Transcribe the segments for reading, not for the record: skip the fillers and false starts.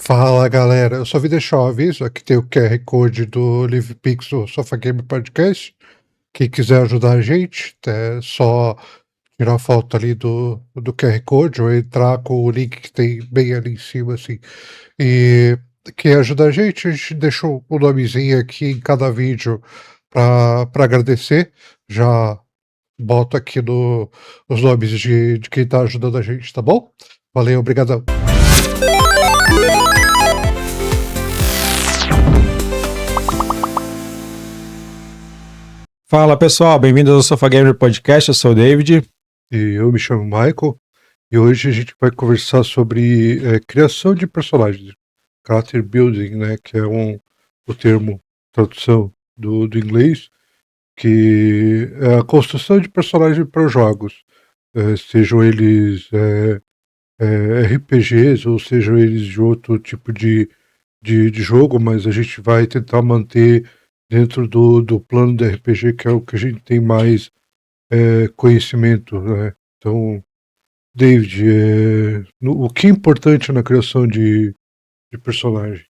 Fala galera, eu só vim deixar um aviso, aqui tem o QR Code do LivePix do Sofa Game Podcast. Quem quiser ajudar a gente, é só tirar foto ali do QR Code ou entrar com o link que tem bem ali em cima, assim. E quem ajuda a gente deixou o nomezinho aqui em cada vídeo para agradecer. Já boto aqui os nomes de quem tá ajudando a gente, tá bom? Valeu, obrigadão. Fala pessoal, bem-vindos ao Sofa Gamer Podcast, eu sou o David. E eu me chamo Michael, e hoje a gente vai conversar sobre criação de personagens, character building, né, que é o termo, tradução do inglês, que é a construção de personagens para jogos, sejam eles RPGs ou sejam eles de outro tipo de jogo, mas a gente vai tentar manter dentro do plano do RPG, que é o que a gente tem mais conhecimento, né? Então, David, o que é importante na criação de personagem?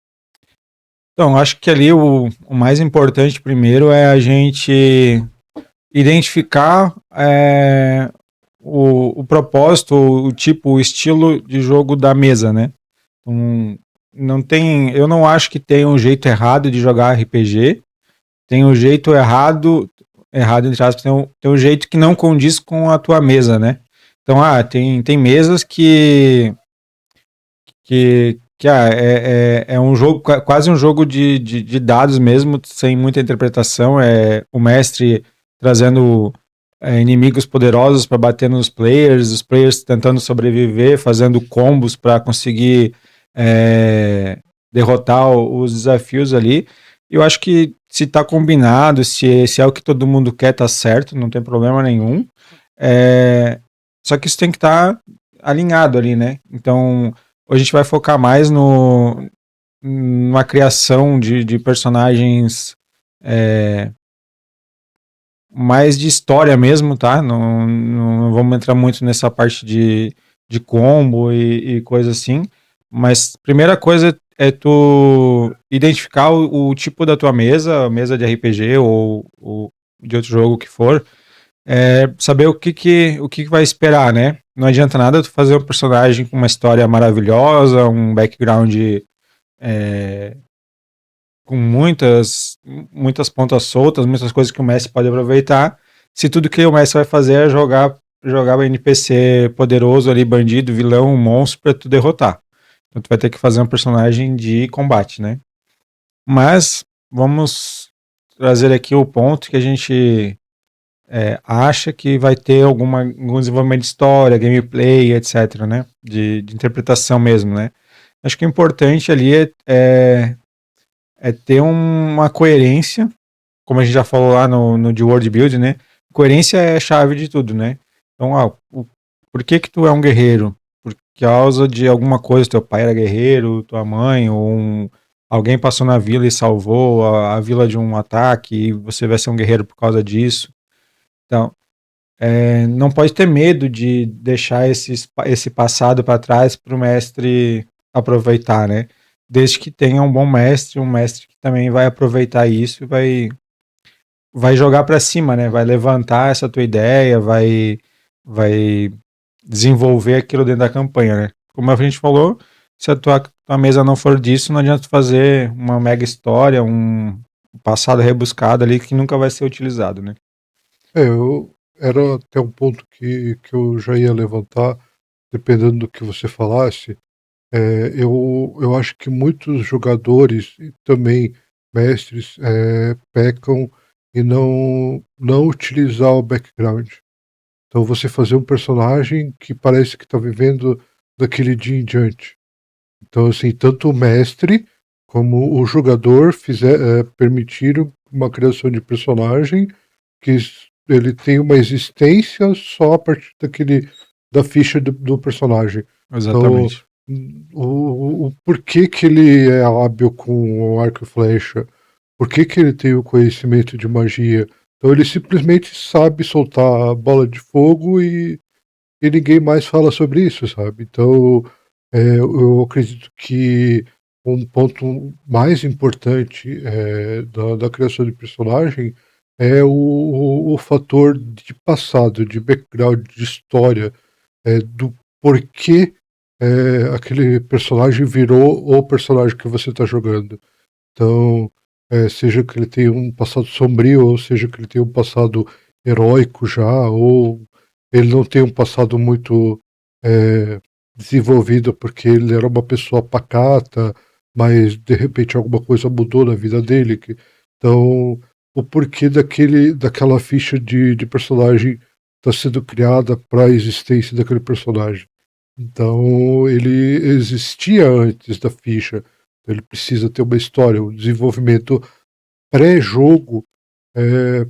Então, acho que ali o mais importante primeiro é a gente identificar o propósito, o tipo, o estilo de jogo da mesa, né? Então, eu não acho que tem um jeito errado de jogar RPG, tem um jeito errado entre aspas, tem um jeito que não condiz com a tua mesa, né? Então, tem mesas que é um jogo, quase um jogo de dados mesmo, sem muita interpretação. É o mestre trazendo inimigos poderosos para bater nos players, os players tentando sobreviver, fazendo combos para conseguir derrotar os desafios ali. Eu acho que se está combinado, se é o que todo mundo quer, tá certo, não tem problema nenhum. Só que isso tem que estar alinhado ali, né? Então, hoje a gente vai focar mais numa criação de personagens mais de história mesmo, tá? Não vamos entrar muito nessa parte de combo e coisa assim. Mas primeira coisa é tu identificar o tipo da tua mesa de RPG ou de outro jogo que for, saber o que vai esperar, né? Não adianta nada tu fazer um personagem com uma história maravilhosa, um background com muitas pontas soltas, muitas coisas que o Messi pode aproveitar, se tudo que o Messi vai fazer é jogar o NPC poderoso ali, bandido, vilão, monstro, pra tu derrotar. Então tu vai ter que fazer um personagem de combate, né? Mas vamos trazer aqui o ponto que a gente acha que vai ter algum desenvolvimento de história, gameplay, etc, né? De interpretação mesmo, né? Acho que o importante ali é ter uma coerência, como a gente já falou lá no de World Build, né? Coerência é a chave de tudo, né? Então, por que tu é um guerreiro? Por causa de alguma coisa, teu pai era guerreiro, tua mãe, ou alguém passou na vila e salvou a vila de um ataque, e você vai ser um guerreiro por causa disso. Então, não pode ter medo de deixar esse passado para trás para o mestre aproveitar, né? Desde que tenha um bom mestre, um mestre que também vai aproveitar isso e vai jogar para cima, né? Vai levantar essa tua ideia, vai desenvolver aquilo dentro da campanha, né? Como a gente falou, se a tua mesa não for disso, não adianta fazer uma mega história, um passado rebuscado ali que nunca vai ser utilizado, né? Era até um ponto que eu já ia levantar, dependendo do que você falasse. Eu acho que muitos jogadores e também mestres pecam em não utilizar o background. Então você fazer um personagem que parece que está vivendo daquele dia em diante. Então, assim, tanto o mestre como o jogador permitiram uma criação de personagem que ele tem uma existência só a partir da ficha do personagem. Exatamente. Então, o porquê que ele é hábil com o arco e flecha, por que ele tem o conhecimento de magia. Então ele simplesmente sabe soltar a bola de fogo e ninguém mais fala sobre isso, sabe? Então eu acredito que um ponto mais importante da criação de personagem é o fator de passado, de background, de história, do porquê aquele personagem virou o personagem que você está jogando. Então, seja que ele tenha um passado sombrio, ou seja que ele tenha um passado heróico já, ou ele não tenha um passado muito desenvolvido porque ele era uma pessoa pacata, mas de repente alguma coisa mudou na vida dele. Então, o porquê daquela ficha de personagem está sendo criada para a existência daquele personagem. Então, ele existia antes da ficha. Ele precisa ter uma história, um desenvolvimento pré-jogo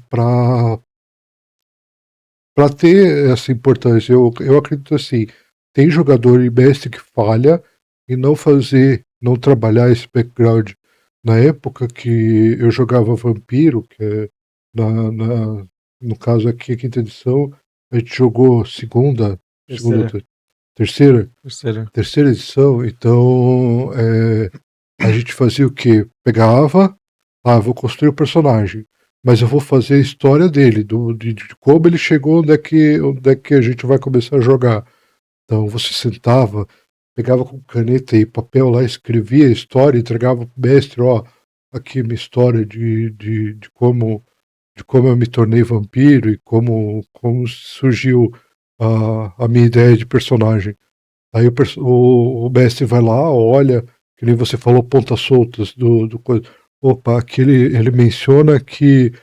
para ter essa importância. Eu acredito assim, tem jogador e mestre que falha em não trabalhar esse background. Na época que eu jogava Vampiro, que é no caso aqui, a quinta edição, a gente jogou terceira edição, então a gente fazia o quê? Pegava, vou construir o personagem, mas eu vou fazer a história dele, de como ele chegou, onde é que a gente vai começar a jogar. Então você sentava, pegava com caneta e papel lá, escrevia a história, entregava pro mestre, aqui minha história de como eu me tornei vampiro e como surgiu a minha ideia de personagem. Aí o mestre vai lá, olha, que nem você falou, pontas soltas do coisa. Opa, aqui ele menciona que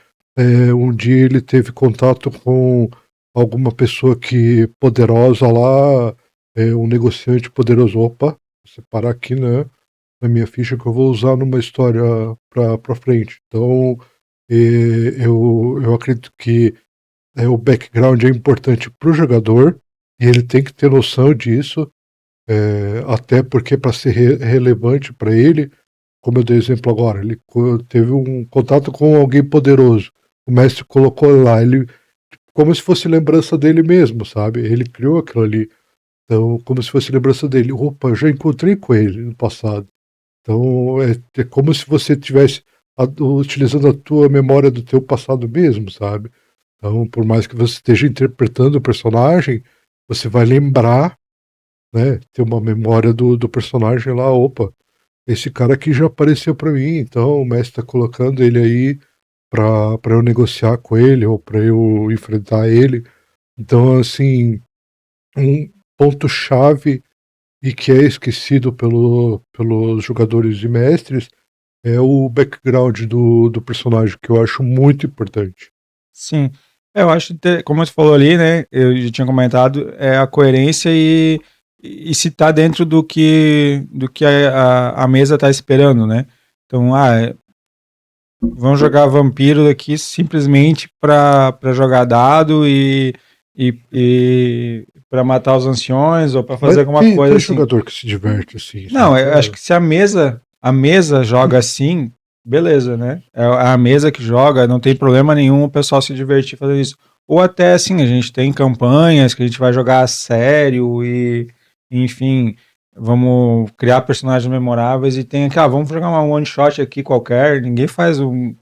um dia ele teve contato com alguma pessoa poderosa lá, um negociante poderoso. Opa, vou separar aqui, né, na minha ficha que eu vou usar numa história pra frente. Então, eu acredito que o background é importante para o jogador e ele tem que ter noção disso, até porque para ser relevante para ele, como eu dei exemplo agora, ele teve um contato com alguém poderoso, o mestre colocou lá, ele como se fosse lembrança dele mesmo, sabe? Ele criou aquilo ali, então como se fosse lembrança dele. Opa, eu já encontrei com ele no passado. Então é como se você estivesse utilizando a tua memória do teu passado mesmo, sabe? Então, por mais que você esteja interpretando o personagem, você vai lembrar, né? Ter uma memória do personagem lá. Opa, esse cara aqui já apareceu para mim, então o mestre está colocando ele aí para eu negociar com ele ou para eu enfrentar ele. Então, assim, um ponto-chave e que é esquecido pelos jogadores e mestres é o background do personagem, que eu acho muito importante. Sim. Eu acho, como você falou ali, né? Eu já tinha comentado, é a coerência e se tá dentro do que a mesa tá esperando, né? Então, vamos jogar vampiro aqui simplesmente para jogar dado e para matar os anciões ou para fazer alguma coisa tem assim. jogador que se diverte assim. Não, eu acho que se a mesa joga assim, beleza, né? É a mesa que joga, não tem problema nenhum o pessoal se divertir fazendo isso. Ou até assim, a gente tem campanhas que a gente vai jogar a sério e, enfim, vamos criar personagens memoráveis e tem aqui, vamos jogar uma one shot aqui qualquer, ninguém faz um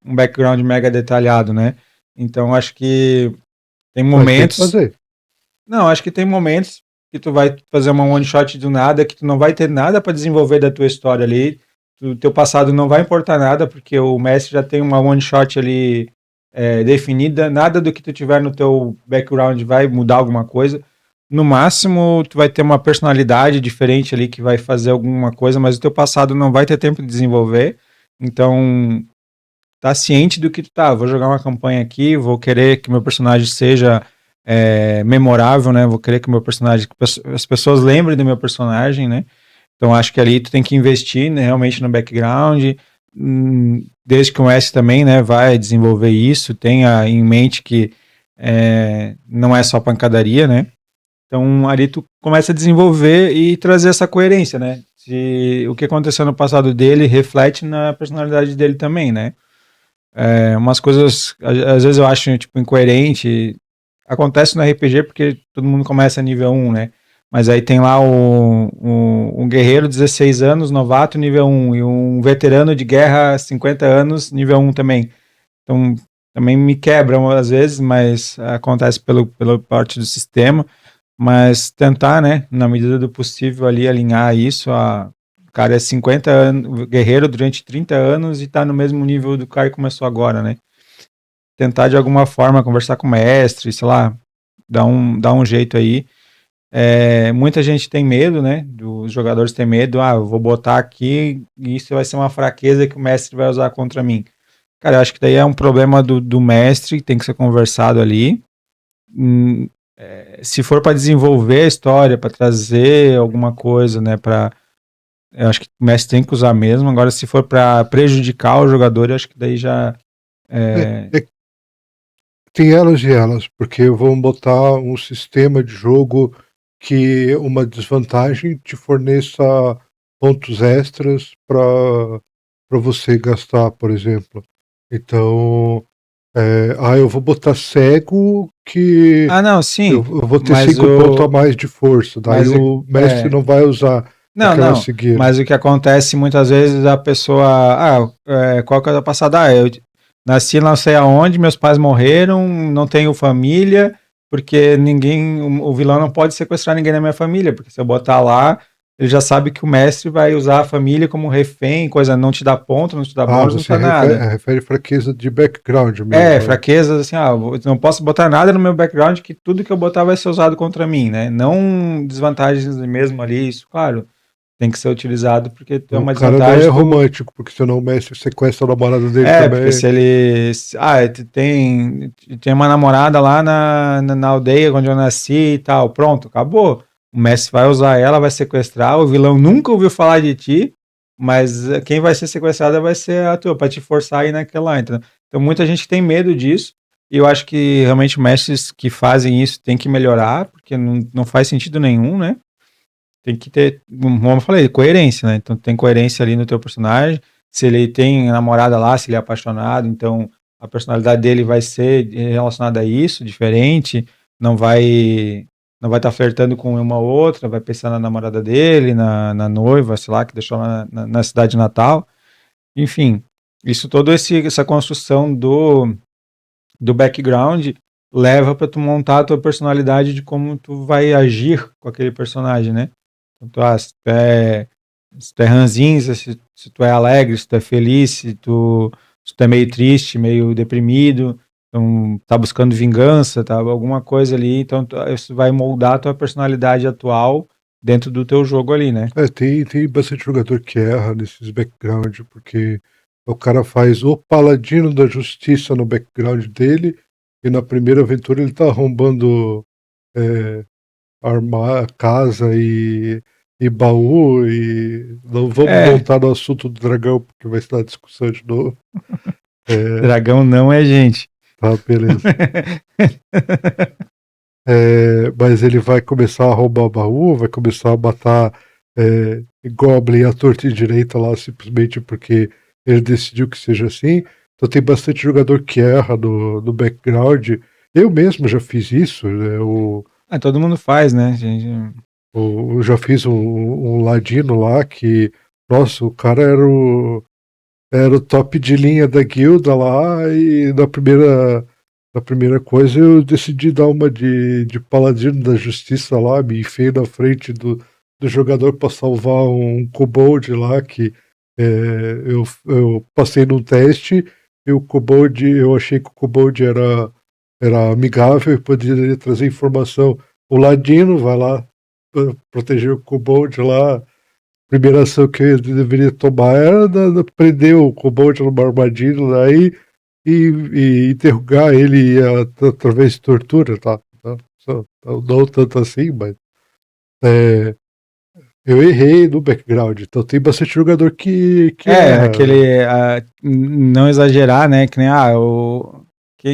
background mega detalhado, né? Então acho que tem momentos. Mas tem que fazer. Não, acho que tem momentos que tu vai fazer uma one shot do nada, que tu não vai ter nada para desenvolver da tua história ali. O teu passado não vai importar nada, porque o mestre já tem uma one shot ali definida. Nada do que tu tiver no teu background vai mudar alguma coisa. No máximo, tu vai ter uma personalidade diferente ali que vai fazer alguma coisa, mas o teu passado não vai ter tempo de desenvolver. Então, tá ciente do que tu tá. Vou jogar uma campanha aqui, vou querer que meu personagem seja memorável, né? Vou querer que o meu personagem, as pessoas lembrem do meu personagem, né? Então acho que ali tu tem que investir, né, realmente no background, desde que o S também, né, vai desenvolver isso, tenha em mente que não é só pancadaria, né? Então ali tu começa a desenvolver e trazer essa coerência, né? Se o que aconteceu no passado dele reflete na personalidade dele também, né? Umas coisas, às vezes eu acho, tipo, incoerente. Acontece no RPG porque todo mundo começa nível 1, né? Mas aí tem lá um guerreiro 16 anos, novato, nível 1, e um veterano de guerra 50 anos, nível 1 também. Então, também me quebram às vezes, mas acontece pela parte do sistema. Mas tentar, né, na medida do possível ali alinhar isso. O cara é 50 anos, guerreiro durante 30 anos e tá no mesmo nível do cara que começou agora, né? Tentar de alguma forma conversar com o mestre, sei lá, dar um jeito aí. Muita gente tem medo, né? Os jogadores têm medo, eu vou botar aqui e isso vai ser uma fraqueza que o mestre vai usar contra mim. Cara, eu acho que daí é um problema do mestre, tem que ser conversado ali. Se for para desenvolver a história, para trazer alguma coisa, né? Eu acho que o mestre tem que usar mesmo. Agora, se for para prejudicar o jogador, eu acho que daí já. Tem elas e elas, porque vão botar um sistema de jogo que uma desvantagem te forneça pontos extras para você gastar, por exemplo. Então, eu vou botar cego que Não, sim. eu vou ter 5 pontos a mais de força. Daí o mestre não vai usar aquela cegueira. Mas o que acontece muitas vezes a pessoa. Qual que é a passada? Eu nasci não sei aonde, meus pais morreram, não tenho família, porque o vilão não pode sequestrar ninguém da minha família, porque se eu botar lá, ele já sabe que o mestre vai usar a família como refém, coisa, não te dá ponto, não te dá bônus, não te dá nada. Refere fraqueza de background mesmo. Fraquezas assim, não posso botar nada no meu background, que tudo que eu botar vai ser usado contra mim, né? Não desvantagens mesmo ali, isso, claro, tem que ser utilizado porque tem uma desvantagem. O cara não é romântico, porque senão o mestre sequestra a namorada dele também. Porque se ele... tem uma namorada lá na aldeia onde eu nasci e tal, pronto, acabou. O mestre vai usar ela, vai sequestrar, o vilão nunca ouviu falar de ti, mas quem vai ser sequestrada vai ser a tua, pra te forçar a ir naquela, entendeu? Então muita gente tem medo disso, e eu acho que realmente mestres que fazem isso tem que melhorar, porque não faz sentido nenhum, né? Tem que ter, como eu falei, coerência, né? Então tem coerência ali no teu personagem. Se ele tem namorada lá, se ele é apaixonado, então a personalidade dele vai ser relacionada a isso, diferente. Não vai estar flertando com uma outra, vai pensar na namorada dele, na noiva, sei lá, que deixou lá na cidade natal. Enfim, isso toda essa construção do background leva para tu montar a tua personalidade de como tu vai agir com aquele personagem, né? Então, se tu é ranzinza, se tu é alegre, se tu é feliz, se tu é meio triste, meio deprimido, então tá buscando vingança, tá alguma coisa ali, então isso vai moldar a tua personalidade atual dentro do teu jogo ali, né? Tem bastante jogador que erra nesses background, porque o cara faz o paladino da justiça no background dele, e na primeira aventura ele tá arrombando armar casa e baú, e não vamos voltar no assunto do dragão, porque vai estar discussão de novo. Dragão não é gente. Tá, beleza. Mas ele vai começar a roubar baú, vai começar a matar Goblin à torta e direita lá, simplesmente porque ele decidiu que seja assim. Então tem bastante jogador que erra no background. Eu mesmo já fiz isso. Todo mundo faz, né, gente? Eu já fiz um ladino lá que, nossa, o cara era o top de linha da guilda lá, e na primeira coisa eu decidi dar uma de paladino da justiça lá, me enfiei na frente do jogador para salvar um kobold lá, que eu passei num teste, e o kobold, eu achei que o kobold era amigável e poderia trazer informação. O ladino vai lá proteger o kobold lá. Primeira ação que eu deveria tomar era prender o kobold numa armadilha lá e interrogar ele através de tortura, tá? Não tanto assim, mas eu errei no background, então tem bastante jogador que erra. Não exagerar, né? Que nem,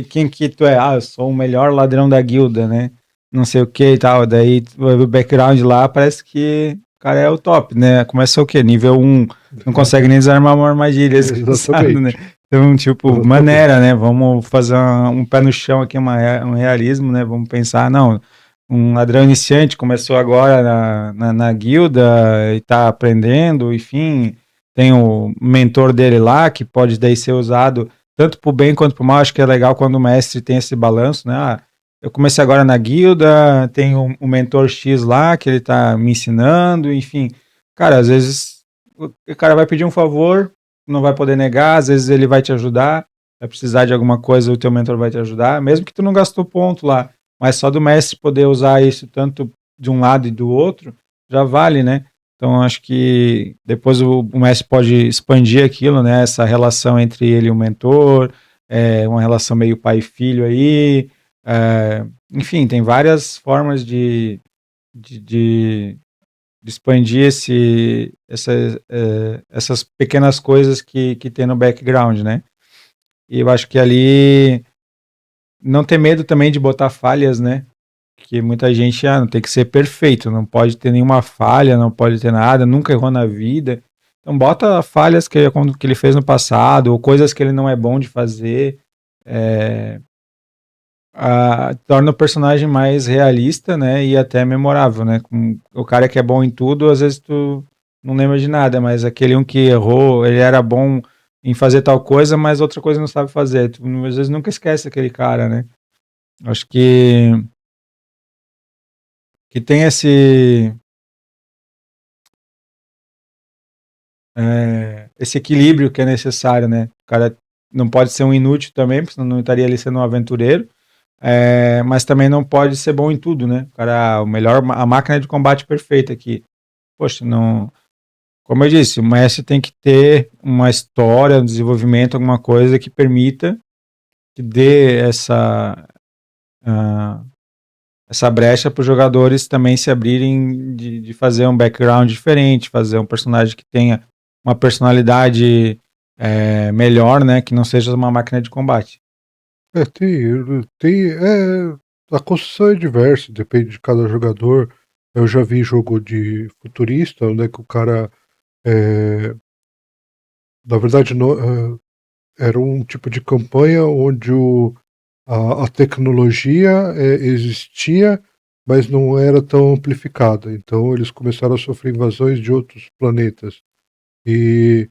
quem que tu é? Eu sou o melhor ladrão da guilda, né? Não sei o que e tal. Daí o background lá parece que o cara é o top, né? Começa o quê? Nível 1, não consegue nem desarmar uma armadilha, desgraçado, né? Então, tipo, maneira, né? Vamos fazer um pé no chão aqui, um realismo, né? Vamos pensar, não, um ladrão iniciante, começou agora na guilda e tá aprendendo, enfim, tem o mentor dele lá, que pode daí ser usado tanto pro bem quanto pro mal. Acho que é legal quando o mestre tem esse balanço, né? Ah, eu comecei agora na guilda, tem um mentor X lá, que ele tá me ensinando, enfim. Cara, às vezes o cara vai pedir um favor, não vai poder negar, às vezes ele vai te ajudar, vai precisar de alguma coisa, o teu mentor vai te ajudar, mesmo que tu não gastou ponto lá, mas só do mestre poder usar isso tanto de um lado e do outro, já vale, né? Então acho que depois o mestre pode expandir aquilo, né? Essa relação entre ele e o mentor, uma relação meio pai e filho aí, enfim, tem várias formas de, de, de expandir essas pequenas coisas que tem no background, né? E eu acho que ali não ter medo também de botar falhas, né? Que muita gente não tem que ser perfeito, não pode ter nenhuma falha, não pode ter nada, nunca errou na vida. Então bota falhas que ele fez no passado, ou coisas que ele não é bom de fazer. É, torna o personagem mais realista, né? E até memorável, né? O cara que é bom em tudo, às vezes tu não lembra de nada, mas aquele um que errou, ele era bom em fazer tal coisa, mas outra coisa não sabe fazer. Tu, às vezes nunca esquece aquele cara, né? Acho que tem esse equilíbrio que é necessário, né? O cara não pode ser um inútil também, porque senão não estaria ali sendo um aventureiro, mas também não pode ser bom em tudo, né? O cara, a máquina de combate perfeita aqui. Poxa, não. Como eu disse, o mestre tem que ter uma história, um desenvolvimento, alguma coisa que permita que dê uh, essa brecha para os jogadores também se abrirem de fazer um background diferente, fazer um personagem que tenha uma personalidade melhor, né? Que não seja uma máquina de combate. A construção é diversa, depende de cada jogador. Eu já vi jogo de futurista, onde é que o cara, na verdade, era um tipo de campanha onde a tecnologia existia, mas não era tão amplificada. Então eles começaram a sofrer invasões de outros planetas. E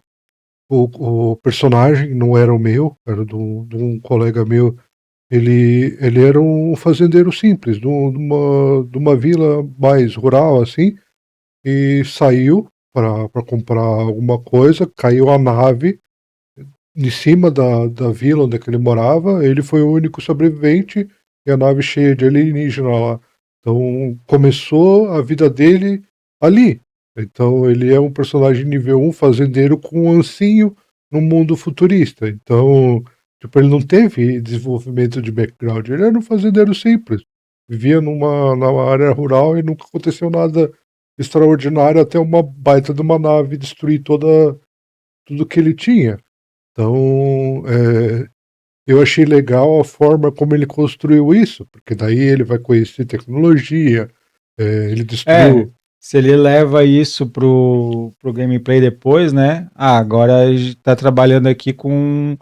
o personagem não era o meu, era de um colega meu. Ele era um fazendeiro simples, de uma vila mais rural, assim, e saiu para comprar alguma coisa, caiu a nave em cima da vila onde é que ele morava, ele foi o único sobrevivente e a nave cheia de alienígena lá. Então começou a vida dele ali. Então ele é um personagem nível 1 fazendeiro com um ancinho no mundo futurista. Então, tipo, ele não teve desenvolvimento de background, ele era um fazendeiro simples. Vivia numa área rural e nunca aconteceu nada extraordinário até uma baita de uma nave destruir tudo que ele tinha. Então, eu achei legal a forma como ele construiu isso, porque daí ele vai conhecer tecnologia, ele destruiu. Se ele leva isso pro gameplay depois, né? Agora ele tá trabalhando aqui com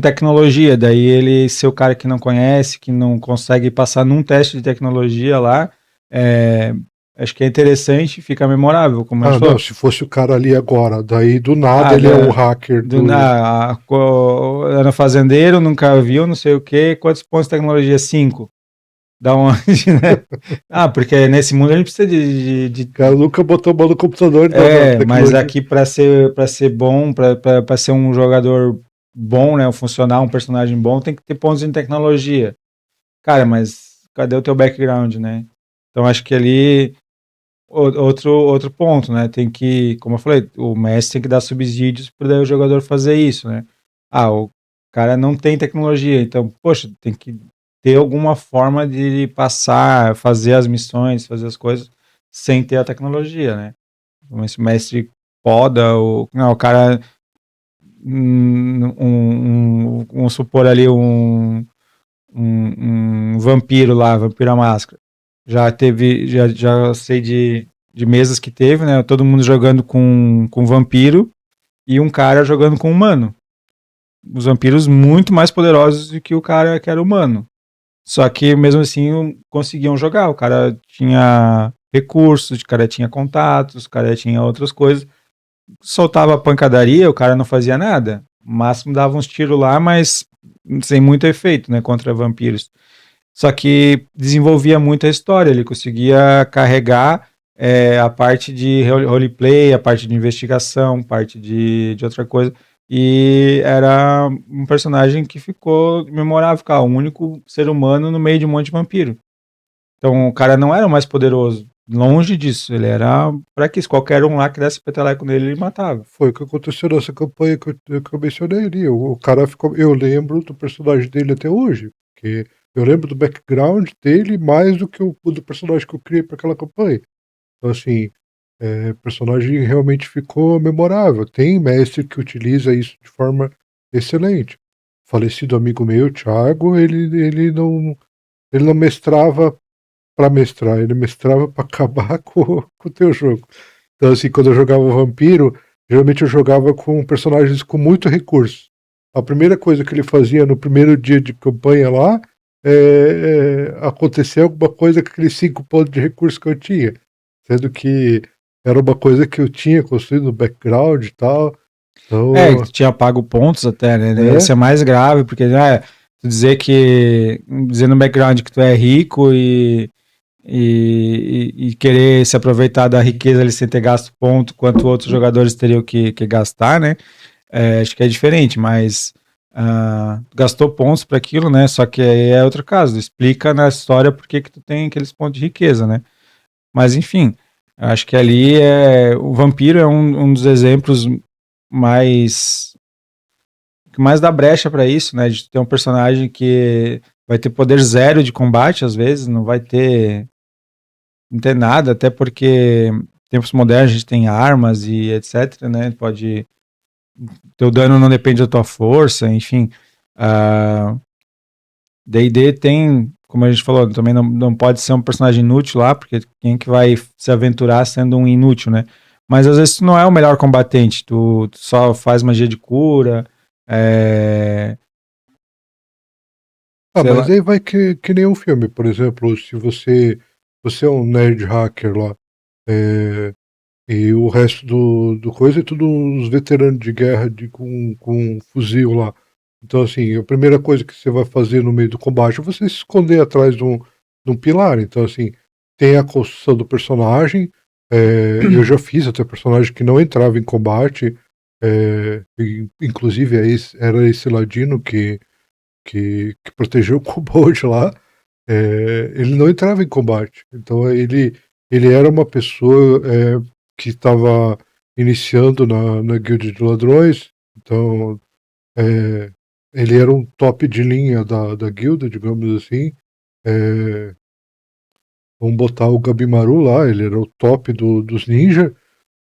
tecnologia. Daí ele ser o cara que não conhece, que não consegue passar num teste de tecnologia lá, acho que é interessante, fica memorável, como a gente Não, falou. se fosse o cara ali agora, daí do nada ele é um hacker Era fazendeiro, nunca viu, não sei o que, quantos pontos de tecnologia? 5. Da onde, né? Porque nesse mundo a gente precisa O cara nunca botou a mão no computador da tecnologia. Mas aqui para ser bom, para ser um jogador bom, né, um funcional, um personagem bom, tem que ter pontos em tecnologia. Cara, mas cadê o teu background, né? Então acho que ali outro ponto, né? Tem que, como eu falei, o mestre tem que dar subsídios para o jogador fazer isso, né? O cara não tem tecnologia, então, poxa, tem que ter alguma forma de passar, fazer as missões, fazer as coisas sem ter a tecnologia, né? Esse mestre poda, o cara, vamos supor ali um vampiro lá, vampiro à máscara. Já sei de mesas que teve, né? Todo mundo jogando com vampiro e um cara jogando com humano. Os vampiros muito mais poderosos do que o cara que era humano. Só que mesmo assim conseguiam jogar. O cara tinha recursos, o cara tinha contatos, o cara tinha outras coisas. Soltava a pancadaria, o cara não fazia nada. O máximo dava uns tiros lá, mas sem muito efeito, né, contra vampiros. Só que desenvolvia muito a história, ele conseguia carregar a parte de roleplay, a parte de investigação, parte de outra coisa. E era um personagem que ficou memorável, ficava o único ser humano no meio de um monte de vampiro. Então o cara não era o mais poderoso, longe disso, ele era fraquíssimo. Qualquer um lá que desse peteleco nele, ele matava. Foi o que aconteceu nessa campanha que eu mencionei ali. O cara ficou. Eu lembro do personagem dele até hoje. Porque eu lembro do background dele mais do que o do personagem que eu criei para aquela campanha. Então, assim, o personagem realmente ficou memorável. Tem mestre que utiliza isso de forma excelente. Falecido amigo meu, Thiago, ele não mestrava para mestrar, ele mestrava para acabar com o teu jogo. Então, assim, quando eu jogava Vampiro, geralmente eu jogava com personagens com muito recurso. A primeira coisa que ele fazia no primeiro dia de campanha lá acontecer alguma coisa com aqueles 5 pontos de recurso que eu tinha. Sendo que era uma coisa que eu tinha construído no background e tal. Então, Tinha pago pontos até, né? né? Esse é mais grave, porque tu dizer no background que tu é rico e querer se aproveitar da riqueza ali sem ter gasto ponto, quanto outros jogadores teriam que gastar, né? Acho que é diferente, mas gastou pontos para aquilo, né? Só que aí é outro caso. Explica na história por que tu tem aqueles pontos de riqueza, né? Mas enfim, acho que ali o vampiro é um dos exemplos mais que mais dá brecha para isso, né? De ter um personagem que vai ter poder zero de combate, às vezes, não ter nada, até porque em tempos modernos a gente tem armas e etc, né? Pode teu dano não depende da tua força, enfim. D&D tem, como a gente falou, também não pode ser um personagem inútil lá, porque quem que vai se aventurar sendo um inútil, né? Mas às vezes tu não é o melhor combatente, tu só faz magia de cura, sei Mas lá. aí vai que nem um filme, por exemplo, se você é um nerd hacker lá, e o resto do coisa é tudo uns veteranos de guerra com um fuzil lá. Então, assim, a primeira coisa que você vai fazer no meio do combate é você se esconder atrás de um pilar. Então, assim, tem a construção do personagem. Eu já fiz até personagem que não entrava em combate. Inclusive, era esse ladino que protegeu o Kobold lá. Ele não entrava em combate. Então, ele era uma pessoa que estava iniciando na guilda de ladrões. Então, ele era um top de linha da guilda, digamos assim. Vamos botar o Gabimaru lá, ele era o top dos ninja.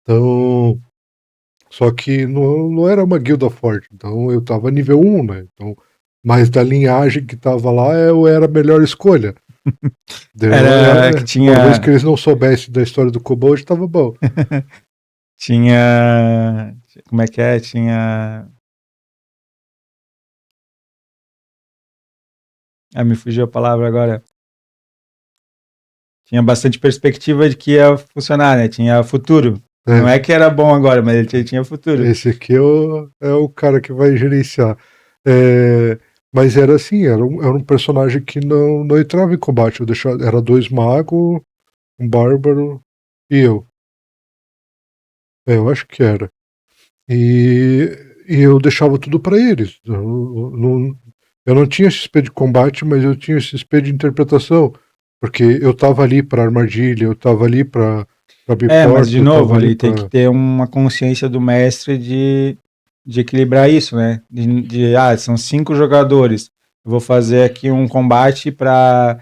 Então, só que não era uma guilda forte. Então eu tava nível 1, né? Então, mas da linhagem que tava lá, eu era a melhor escolha. Era que Uma vez que tinha. eles não soubessem da história do Kobold, tava bom. Tinha. Como é que é? Tinha. Me fugiu a palavra agora. Tinha bastante perspectiva de que ia funcionar, né? Tinha futuro. Não é É, que era bom agora, mas ele tinha futuro. esse aqui é o cara que vai gerenciar. Mas era assim, era um personagem que não entrava em combate. Era 2 magos, um bárbaro e eu. Eu acho que era. E eu deixava tudo para eles. Eu não tinha XP de combate, mas eu tinha XP de interpretação. Porque eu tava ali para armadilha, eu tava ali para abrir Mas porta, de eu novo, tava ali ali tem que para. ter uma consciência do mestre de equilibrar isso, né? São 5 jogadores. Eu vou fazer aqui um combate para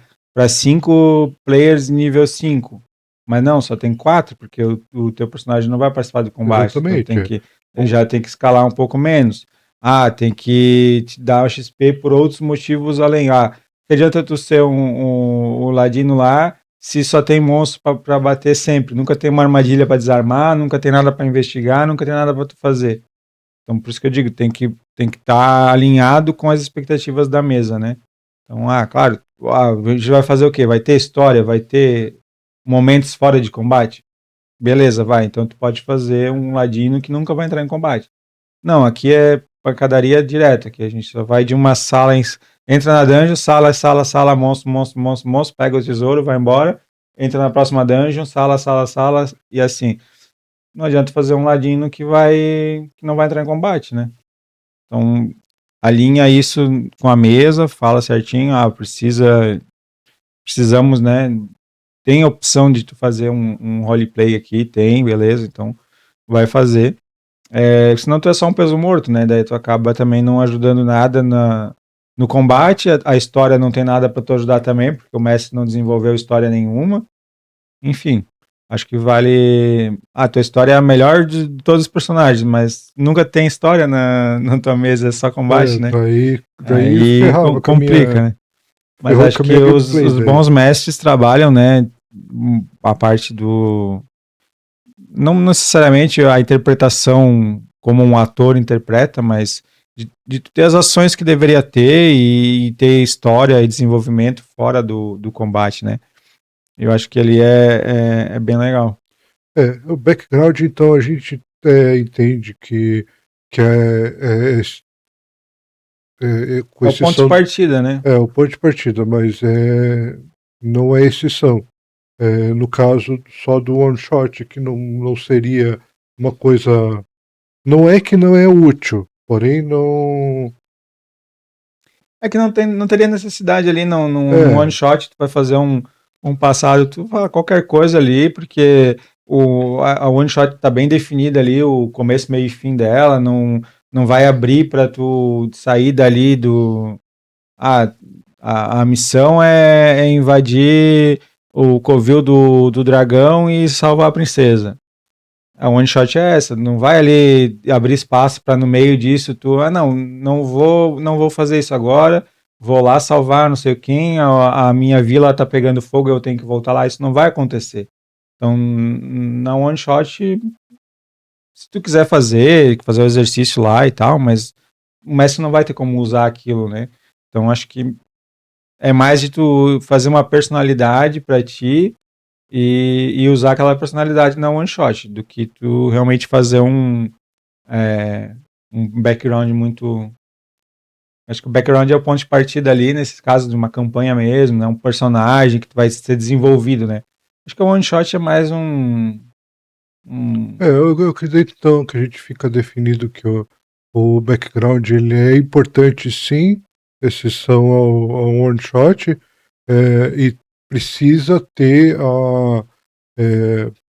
5 players nível 5. Mas não, só tem 4, porque o teu personagem não vai participar do combate. Então Exatamente. já tem que escalar um pouco menos. Tem que te dar o XP por outros motivos além. Que adianta tu ser um ladino lá se só tem monstro para bater sempre. Nunca tem uma armadilha para desarmar, nunca tem nada para investigar, nunca tem nada para tu fazer. Então, por isso que eu digo, tem que estar alinhado com as expectativas da mesa, né? Então, claro, a gente vai fazer o quê? Vai ter história, vai ter momentos fora de combate? Beleza, vai. Então tu pode fazer um ladino que nunca vai entrar em combate. Não, aqui é pancadaria direta, que a gente só vai de uma sala, entra na dungeon, sala, monstro, monstro, monstro, monstro, pega o tesouro, vai embora, entra na próxima dungeon, sala, e assim. Não adianta fazer um ladino que não vai entrar em combate, né? Então, alinha isso com a mesa, fala certinho, precisamos, né? Tem a opção de tu fazer um roleplay aqui, tem, beleza, então vai fazer. Senão tu é só um peso morto, né? Daí tu acaba também não ajudando nada no combate, a história não tem nada para tu ajudar também, porque o mestre não desenvolveu história nenhuma. Enfim, acho que vale. A tua história é a melhor de todos os personagens, mas nunca tem história na tua mesa, é só combate, né? Daí Aí ferrava com a complica, minha, né? Mas ferrou acho com a que minha gameplay os daí. bons mestres trabalham, né? A parte do. Não necessariamente a interpretação como um ator interpreta, mas de ter as ações que deveria ter e ter história e desenvolvimento fora do combate, né? Eu acho que ele é bem legal. O background, então, a gente entende que com É o ponto de exceção. partida, né? O ponto de partida, mas não é exceção. No caso só do one shot, que não seria uma coisa. Não é que não é útil, porém não. É que não teria necessidade ali no one É, shot, tu vai fazer um passado, tu fala qualquer coisa ali, porque a one shot tá bem definida ali, o começo, meio e fim dela, não vai abrir para tu sair dali do. Ah, a missão é invadir o covil do dragão e salvar a princesa. A one shot é essa, não vai ali abrir espaço para no meio disso não vou fazer isso agora, vou lá salvar não sei quem, a minha vila tá pegando fogo, eu tenho que voltar lá, isso não vai acontecer. Então, na one shot, se tu quiser fazer o exercício lá e tal, mas o mestre não vai ter como usar aquilo, né? Então, acho que é mais de tu fazer uma personalidade para ti e usar aquela personalidade na one shot, do que tu realmente fazer um background muito. Acho que o background é o ponto de partida ali, nesses casos de uma campanha mesmo, né? Um personagem que vai ser desenvolvido, né? Acho que o one shot é mais um... eu acredito então que a gente fica definido que o background ele é importante sim, exceção ao one shot, e precisa ter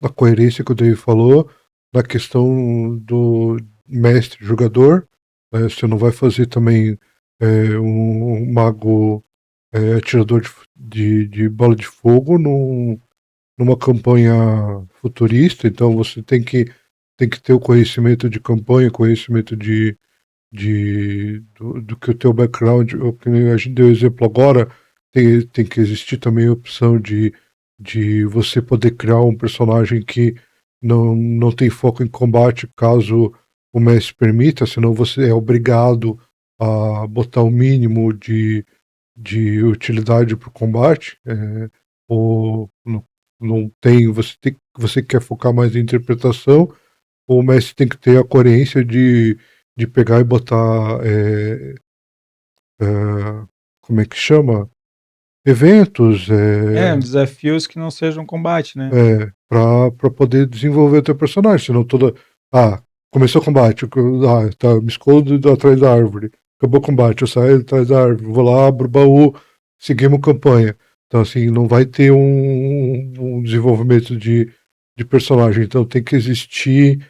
a coerência que o Dave falou, na questão do mestre-jogador. Você não vai fazer também um mago atirador de bola de fogo numa campanha futurista, então você tem que ter o conhecimento de campanha, conhecimento do que o teu background, o que a gente deu exemplo agora, tem que existir também a opção de você poder criar um personagem que não tem foco em combate, caso o mestre permita, senão você é obrigado a botar o mínimo de utilidade para o combate, ou não tem, você quer focar mais em interpretação, ou o mestre tem que ter a coerência de pegar e botar como é que chama? Eventos desafios que não sejam combate, né? para poder desenvolver o teu personagem, senão toda. Começou o combate, me escondo atrás da árvore, acabou o combate, eu saio atrás da árvore, vou lá, abro o baú, seguimos campanha. Então, assim, não vai ter um desenvolvimento de personagem, então tem que existir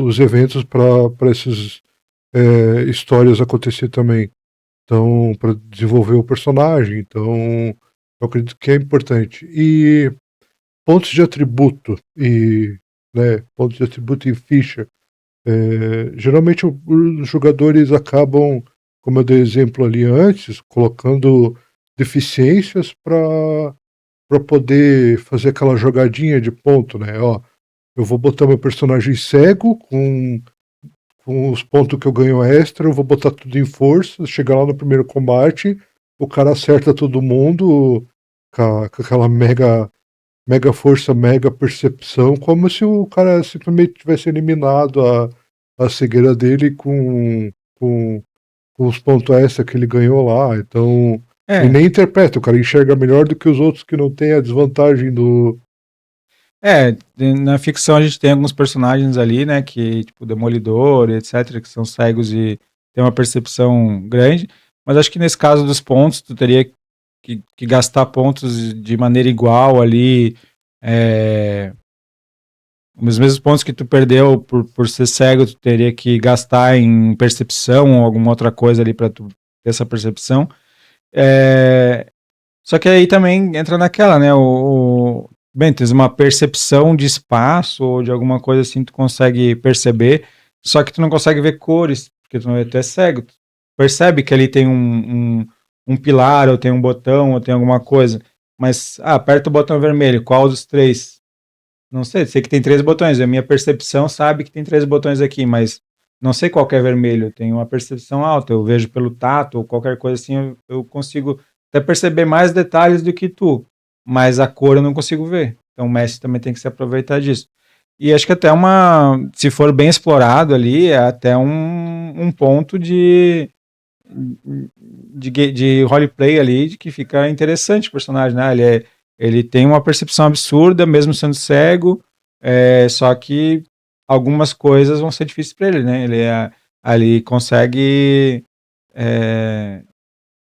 os eventos para essas histórias acontecer também. Então, para desenvolver o personagem, então eu acredito que é importante. E pontos de atributo pontos de atributo em ficha. Geralmente os jogadores acabam, como eu dei exemplo ali antes, colocando deficiências para poder fazer aquela jogadinha de ponto, né? Eu vou botar meu personagem cego com os pontos que eu ganho extra, eu vou botar tudo em força, chegar lá no primeiro combate, o cara acerta todo mundo com aquela mega força, mega percepção, como se o cara simplesmente tivesse eliminado a cegueira dele com, com os pontos extra que ele ganhou lá. Então, e É, nem interpreta, o cara enxerga melhor do que os outros que não tem a desvantagem do. na ficção a gente tem alguns personagens ali, né, que, tipo, Demolidor, etc., que são cegos e tem uma percepção grande, mas acho que nesse caso dos pontos, tu teria que gastar pontos de maneira igual ali, é, os mesmos pontos que tu perdeu por ser cego, tu teria que gastar em percepção ou alguma outra coisa ali para tu ter essa percepção. É, só que aí também entra naquela, né? Bem, tens uma percepção de espaço ou de alguma coisa assim, tu consegue perceber, só que tu não consegue ver cores, porque tu é cego. Tu percebe que ali tem um pilar, ou tem um botão, ou tem alguma coisa. Mas, aperta o botão vermelho, qual dos três? Não sei que tem três botões. A minha percepção sabe que tem três botões aqui, mas não sei qual que é vermelho. Eu tenho uma percepção alta, eu vejo pelo tato ou qualquer coisa assim, eu consigo até perceber mais detalhes do que tu, mas a cor eu não consigo ver. Então o Messi também tem que se aproveitar disso. E acho que até se for bem explorado ali, é até um ponto de roleplay ali, de que fica interessante o personagem, né? Ele tem uma percepção absurda, mesmo sendo cego, só que algumas coisas vão ser difíceis para ele, né? Ali consegue é,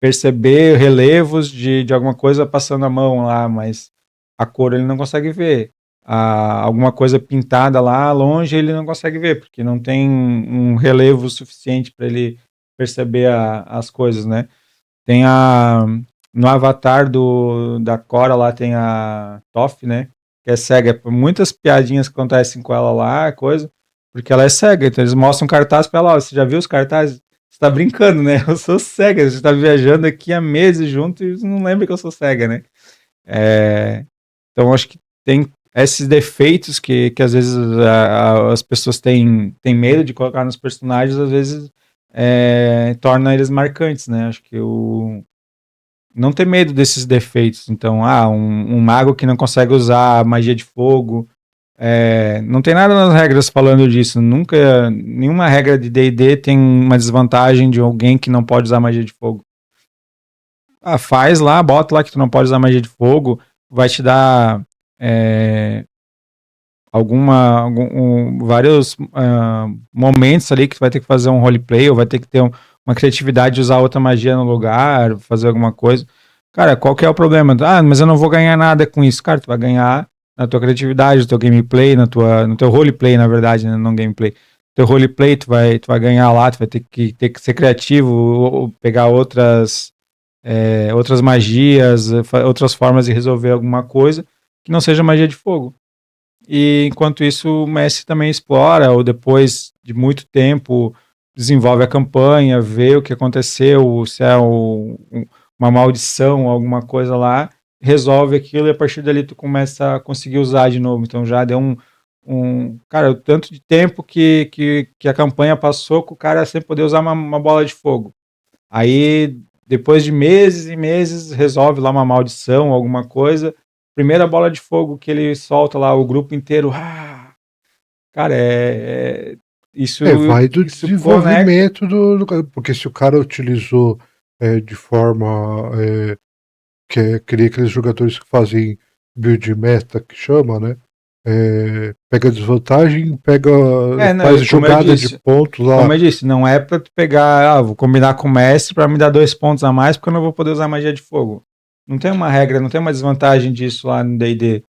perceber relevos de alguma coisa passando a mão lá, mas a cor ele não consegue ver. Alguma coisa pintada lá longe ele não consegue ver, porque não tem um relevo suficiente para ele perceber as coisas, né? Tem no avatar da Cora lá tem a Toph, né? Que é cega. Muitas piadinhas que acontecem com ela lá, coisa, porque ela é cega. Então eles mostram cartaz pra ela, ó, você já viu os cartazes? Você tá brincando, né? Eu sou cega. Você tá viajando aqui há meses junto e não lembra que eu sou cega, né? É, então acho que tem esses defeitos que às vezes as pessoas têm medo de colocar nos personagens, às vezes torna eles marcantes, né? Acho que não ter medo desses defeitos. Então, um mago que não consegue usar magia de fogo. Não tem nada nas regras falando disso. Nunca, nenhuma regra de D&D tem uma desvantagem de alguém que não pode usar magia de fogo. Faz lá, bota lá que tu não pode usar magia de fogo, vai te dar vários momentos ali que tu vai ter que fazer um roleplay, ou vai ter que ter uma criatividade de usar outra magia no lugar, fazer alguma coisa. Cara, qual que é o problema? Mas eu não vou ganhar nada com isso. Cara, tu vai ganhar na tua criatividade, no teu gameplay, no teu roleplay, na verdade, né? Não gameplay. Teu roleplay, tu vai ganhar lá, tu vai ter que ser criativo, ou pegar outras magias, outras formas de resolver alguma coisa que não seja magia de fogo. E enquanto isso, o Messi também explora, ou depois de muito tempo, desenvolve a campanha, vê o que aconteceu, se é uma maldição, alguma coisa lá, resolve aquilo e a partir dali tu começa a conseguir usar de novo. Então já deu cara, o tanto de tempo que a campanha passou com o cara sem poder usar uma bola de fogo. Aí, depois de meses e meses, resolve lá uma maldição, alguma coisa. Primeira bola de fogo que ele solta lá, o grupo inteiro. Cara, isso, Vai do isso conecta. desenvolvimento porque se o cara utilizou de forma que nem aqueles jogadores que fazem build meta, que chama, né? Pega desvantagem, Não, faz jogada de pontos lá. como eu disse, não é pra tu pegar, vou combinar com o mestre pra me dar 2 pontos a mais, porque eu não vou poder usar magia de fogo. Não tem uma regra, não tem uma desvantagem disso lá no D&D.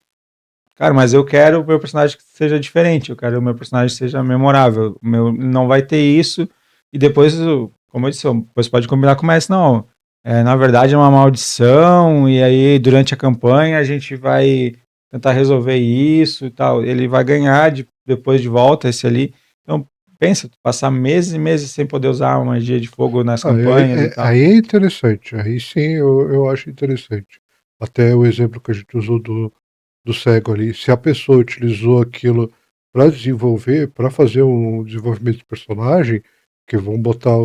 Cara, mas eu quero o meu personagem que seja diferente, eu quero que o meu personagem seja memorável. O meu não vai ter isso, e depois, como eu disse, depois pode combinar com o mestre, não. Na verdade é uma maldição, e aí durante a campanha a gente vai tentar resolver isso e tal. Ele vai ganhar depois de volta esse ali. Então, pensa, passar meses e meses sem poder usar uma magia de fogo nas campanhas e tal. Aí é interessante, aí sim eu acho interessante. Até o exemplo que a gente usou do cego ali, se a pessoa utilizou aquilo para desenvolver, para fazer um desenvolvimento de personagem, que vão botar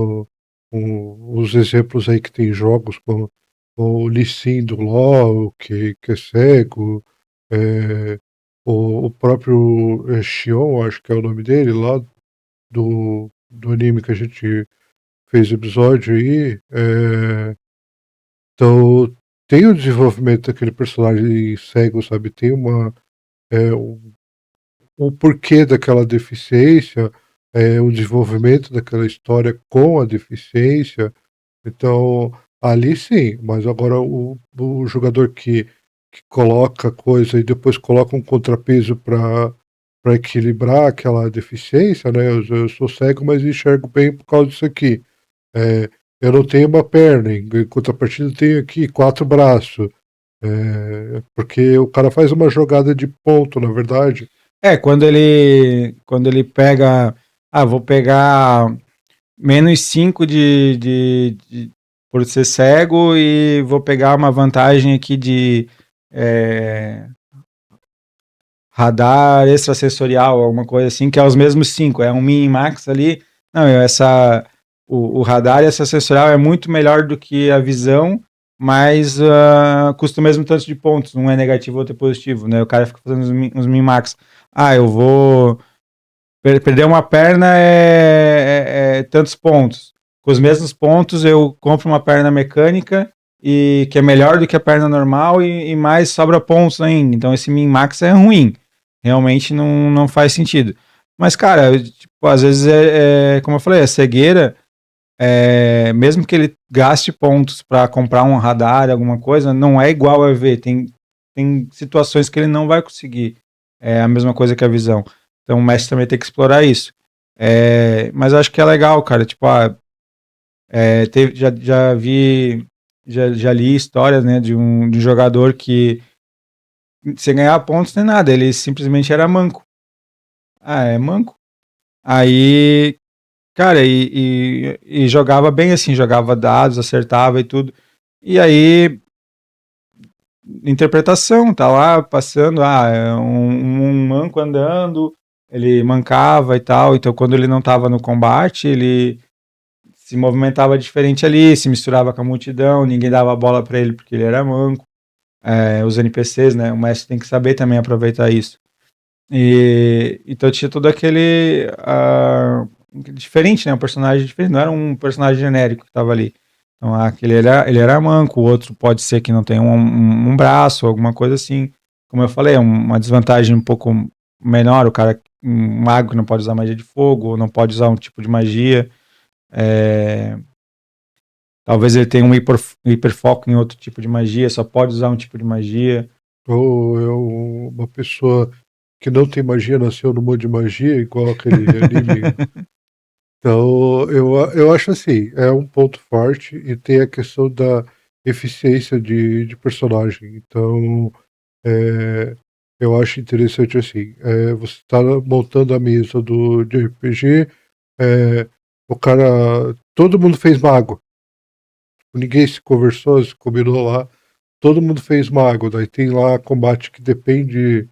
os exemplos aí que tem jogos como o Lee Sin do LoL, que é cego, é, o próprio Xion, acho que é o nome dele, lá do anime que a gente fez episódio aí. Então, tem o desenvolvimento daquele personagem cego, sabe? Tem o porquê daquela deficiência, o desenvolvimento daquela história com a deficiência. Então, ali sim, mas agora o jogador que coloca coisa e depois coloca um contrapeso para equilibrar aquela deficiência, né? Eu sou cego, mas enxergo bem por causa disso aqui. É, eu não tenho uma perna, em contrapartida eu tenho aqui 4 braços. Porque o cara faz uma jogada de ponto, na verdade. Quando ele pega, vou pegar -5 por ser cego e vou pegar uma vantagem aqui de é, radar extrasensorial, alguma coisa assim, que é os mesmos 5, é um min e max ali. Não, o radar extrasensorial é muito melhor do que a visão, mas custa o mesmo tanto de pontos, um é negativo, outro é positivo, né? O cara fica fazendo uns min max. Eu vou perder uma perna é tantos pontos. Com os mesmos pontos, eu compro uma perna mecânica e que é melhor do que a perna normal e mais sobra pontos ainda. Então esse min max é ruim. Realmente não faz sentido. Mas, cara, tipo, às vezes como eu falei, a cegueira, mesmo que ele gaste pontos para comprar um radar, alguma coisa, não é igual a EV. Tem situações que ele não vai conseguir. É a mesma coisa que a visão. Então o mestre também tem que explorar isso. Mas eu acho que é legal, cara. Tipo, já vi, já li histórias, né, de um jogador que sem ganhar pontos nem nada, ele simplesmente era manco. É manco. Aí, cara, e jogava bem assim, jogava dados, acertava e tudo. E aí, interpretação, tá lá passando, é um manco andando, ele mancava e tal, então quando ele não tava no combate, ele se movimentava diferente ali, se misturava com a multidão, ninguém dava bola para ele porque ele era manco. Os NPCs, né? O mestre tem que saber também aproveitar isso. Então tinha todo aquele. Diferente, né? Um personagem diferente, não era um personagem genérico que estava ali. Então, ele era manco, o outro pode ser que não tenha um braço, alguma coisa assim. Como eu falei, uma desvantagem um pouco menor, o cara, um mago que não pode usar magia de fogo, ou não pode usar um tipo de magia. Talvez ele tenha um hiperfoco em outro tipo de magia, só pode usar um tipo de magia. Ou uma pessoa que não tem magia nasceu no mundo de magia, igual aquele anime. Então, eu acho assim, é um ponto forte e tem a questão da eficiência de personagem. Então, eu acho interessante assim, você está montando a mesa de RPG, o cara, todo mundo fez mago, ninguém se conversou, se combinou lá, todo mundo fez mago, daí tem lá combate que depende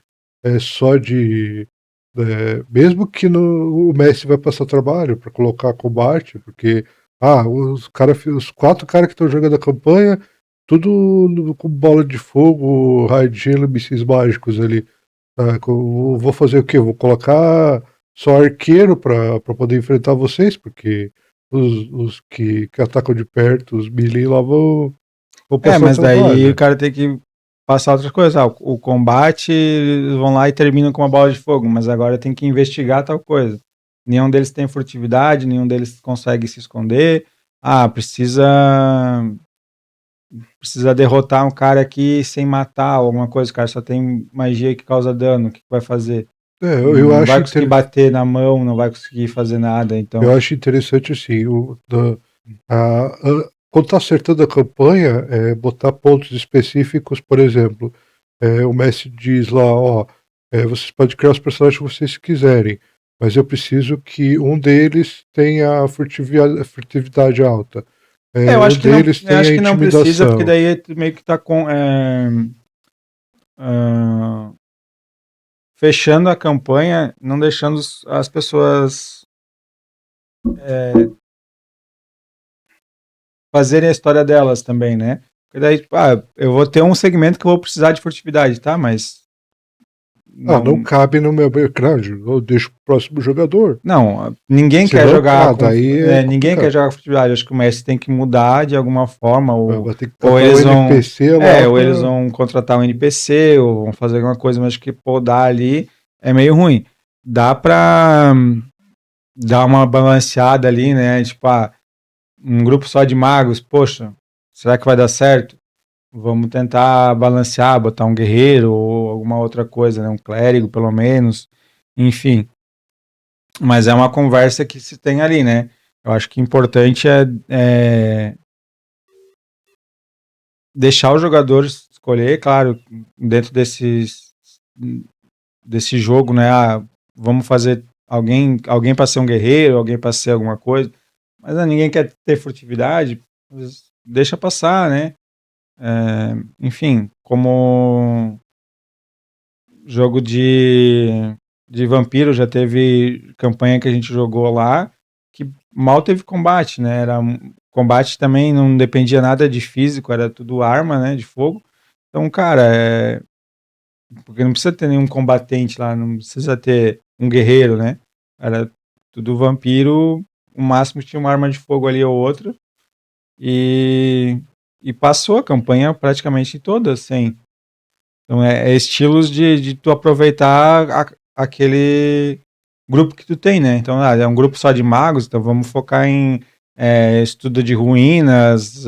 só de. Mesmo que o Messi vai passar trabalho para colocar combate, porque os 4 caras que estão jogando a campanha, tudo com bola de fogo, raio de gelo, mísseis mágicos ali. Tá? Eu vou fazer o quê? Vou colocar só arqueiro para poder enfrentar vocês, porque os que atacam de perto, os melee lá vão passar Mas daí o trabalho. cara tem que passar outras coisas. O combate, eles vão lá e terminam com uma bola de fogo, mas agora tem que investigar tal coisa. Nenhum deles tem furtividade, nenhum deles consegue se esconder. Precisa derrotar um cara aqui sem matar alguma coisa. O cara só tem magia que causa dano. O que vai fazer? Eu Não acho vai conseguir bater na mão, não vai conseguir fazer nada. Eu Então, acho interessante assim, quando está acertando a campanha, botar pontos específicos, por exemplo, o mestre diz lá, ó, vocês podem criar os personagens que vocês quiserem, mas eu preciso que um deles tenha a furtividade alta, eu um acho que não, deles eu tenha acho a que não precisa, porque intimidação. daí tu meio que tá ah, fechando a campanha, não deixando as pessoas fazerem a história delas também, né? Porque daí, tipo, eu vou ter um segmento que eu vou precisar de furtividade, tá? Mas Não não, cabe no meu background, eu deixo pro próximo jogador. não, ninguém quer Senão, jogar com, daí é ninguém quer complicado. jogar com furtividade. Acho que o Messi tem que mudar de alguma forma, Vai ter que ou botar o eles vão, NPC lá ou eles pra. vão contratar um NPC, ou vão fazer alguma coisa, mas que podar ali é meio ruim. Dá pra dar uma balanceada ali, né? Tipo, um grupo só de magos, poxa, será que vai dar certo? Vamos tentar balancear, botar um guerreiro ou alguma outra coisa, né? Um clérigo, pelo menos. Enfim. Mas é uma conversa que se tem ali, né? Eu acho que o importante é deixar os jogadores escolher, claro, dentro desse jogo, né? Vamos fazer alguém para ser um guerreiro, alguém para ser alguma coisa. Mas ninguém quer ter furtividade, deixa passar, né? Enfim, como jogo de vampiro, já teve campanha que a gente jogou lá que mal teve combate, né? Combate também não dependia nada de físico, era tudo arma, né? De fogo. Então, cara, porque não precisa ter nenhum combatente lá, não precisa ter um guerreiro, né? Era tudo vampiro, o máximo tinha uma arma de fogo ali ou outra. E, e passou a campanha praticamente toda sem. Então é estilos de tu aproveitar aquele grupo que tu tem, né? Então é um grupo só de magos, então vamos focar em estudo de ruínas,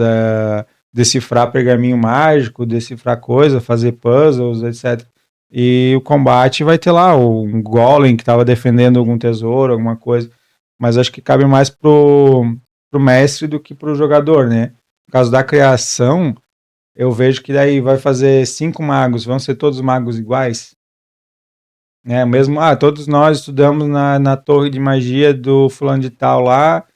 decifrar pergaminho mágico, decifrar coisa, fazer puzzles, etc. E o combate vai ter lá um golem que estava defendendo algum tesouro, alguma coisa. Mas acho que cabe mais pro mestre do que pro jogador, né? No caso da criação, eu vejo que daí vai fazer 5 magos, vão ser todos magos iguais, né? Mesmo, todos nós estudamos na torre de magia do fulano de tal lá,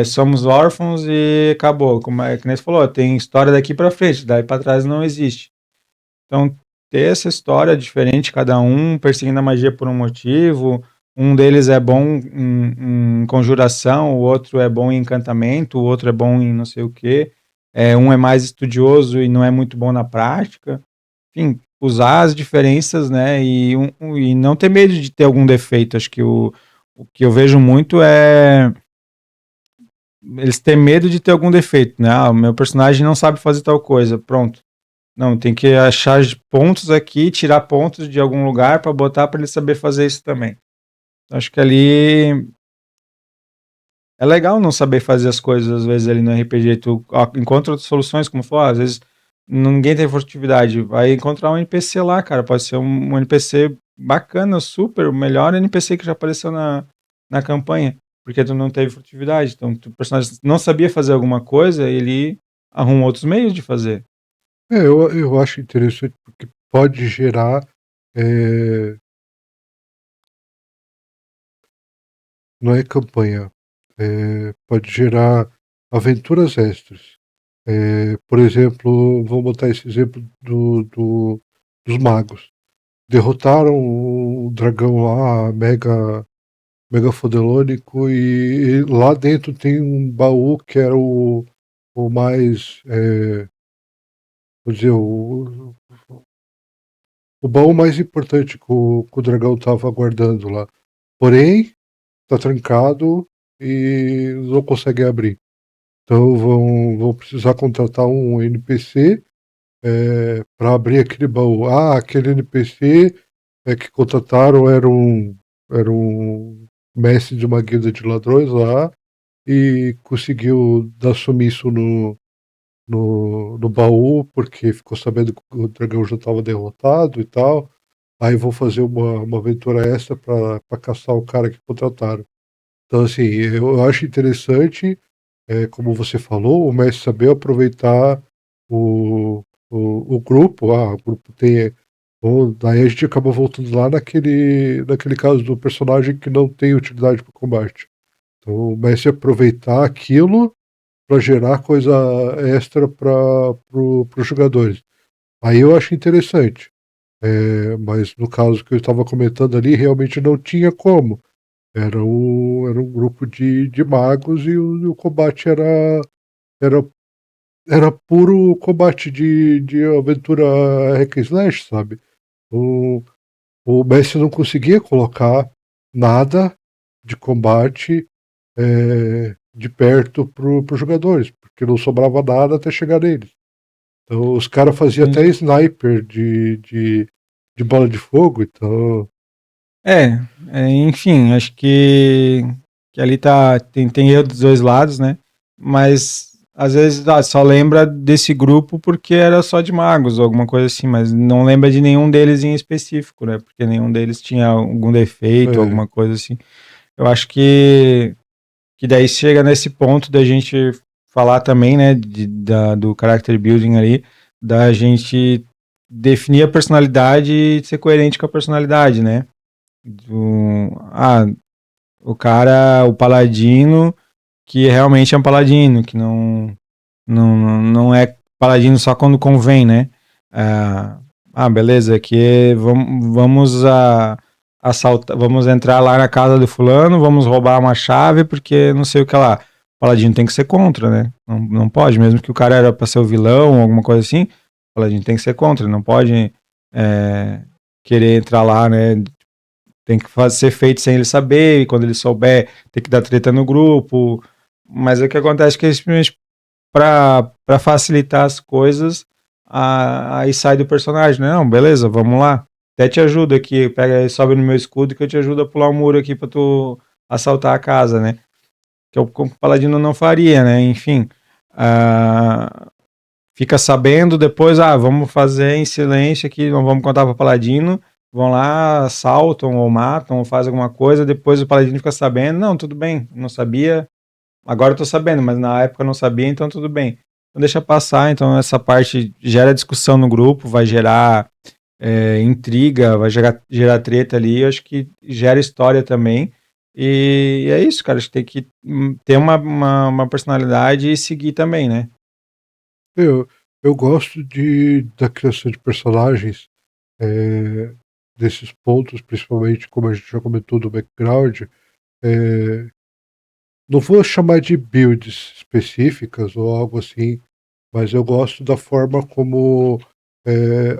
somos órfãos e acabou. Como é que nem você falou, tem história daqui para frente, daí para trás não existe. Então, ter essa história diferente, cada um perseguindo a magia por um motivo, um deles é bom em conjuração, o outro é bom em encantamento, o outro é bom em não sei o quê, um é mais estudioso e não é muito bom na prática. Enfim, usar as diferenças, né, e não ter medo de ter algum defeito. Acho que o que eu vejo muito é eles têm medo de ter algum defeito, né? O meu personagem não sabe fazer tal coisa, pronto. Não, tem que achar pontos aqui, tirar pontos de algum lugar para botar para ele saber fazer isso também. Acho que ali é legal não saber fazer as coisas às vezes ali no RPG. Tu encontra outras soluções, como falou, às vezes ninguém tem furtividade. Vai encontrar um NPC lá, cara. Pode ser um NPC bacana, super, o melhor NPC que já apareceu na campanha. Porque tu não teve furtividade. Então, o personagem não sabia fazer alguma coisa, ele arruma outros meios de fazer. Eu acho interessante porque pode gerar. é, não é campanha. Pode gerar aventuras extras. Por exemplo, vou botar esse exemplo dos magos. Derrotaram o dragão lá, mega fodelônico, e lá dentro tem um baú que era o mais. Vou dizer, o baú mais importante que o dragão estava guardando lá. Porém, está trancado e não consegue abrir. Então vão precisar contratar um NPC para abrir aquele baú. Aquele NPC que contrataram era um mestre de uma guilda de ladrões lá e conseguiu dar sumiço no baú porque ficou sabendo que o dragão já estava derrotado e tal. Aí vou fazer uma aventura extra para caçar o cara que contrataram. Então, assim, eu acho interessante, como você falou, o mestre saber aproveitar o grupo. O grupo tem. Bom, daí a gente acaba voltando lá naquele caso do personagem que não tem utilidade para o combate. Então, o mestre aproveitar aquilo para gerar coisa extra para os jogadores. Aí eu acho interessante. Mas no caso que eu estava comentando ali, realmente não tinha como. Era um grupo de magos e o combate era era puro combate de aventura hack and slash, sabe? O Messi não conseguia colocar nada de combate de perto para os jogadores, porque não sobrava nada até chegar neles. Então os caras faziam até Sim. sniper de bola de fogo, então. Enfim, acho que ali tem erro dos dois lados, né? Mas às vezes só lembra desse grupo porque era só de magos ou alguma coisa assim, mas não lembra de nenhum deles em específico, né? Porque nenhum deles tinha algum defeito, É, alguma coisa assim. Eu acho que daí chega nesse ponto da gente falar também, né, do character building ali, da gente definir a personalidade e ser coerente com a personalidade, né? Ah, o cara, o paladino, que realmente é um paladino, que não é paladino só quando convém, né? Beleza, aqui vamos entrar lá na casa do fulano, vamos roubar uma chave, porque não sei o que lá. O paladino tem que ser contra, né? Não pode, mesmo que o cara era pra ser o vilão, alguma coisa assim, o paladino tem que ser contra, não pode é, querer entrar lá, né? Tem que ser feito sem ele saber, e quando ele souber, tem que dar treta no grupo. Mas o que acontece é que, simplesmente, para facilitar as coisas, aí sai do personagem, né? Não, beleza, vamos lá. Até te ajuda aqui, pega, sobe no meu escudo que eu te ajudo a pular o muro aqui pra tu assaltar a casa, né? Que o paladino não faria, né? Enfim, ah, fica sabendo, depois, vamos fazer em silêncio aqui, não vamos contar para o paladino, vão lá, assaltam ou matam ou fazem alguma coisa, depois o paladino fica sabendo, não, tudo bem, não sabia, agora eu tô sabendo, mas na época eu não sabia, então tudo bem. Então deixa passar, então essa parte gera discussão no grupo, vai gerar intriga, vai gerar treta ali, eu acho que gera história também, e é isso, cara, a gente tem que ter uma personalidade e seguir também, né? eu, eu gosto da criação de personagens, é, desses pontos, principalmente como a gente já comentou do background. é, não vou chamar de builds específicas ou algo assim, mas eu gosto da forma como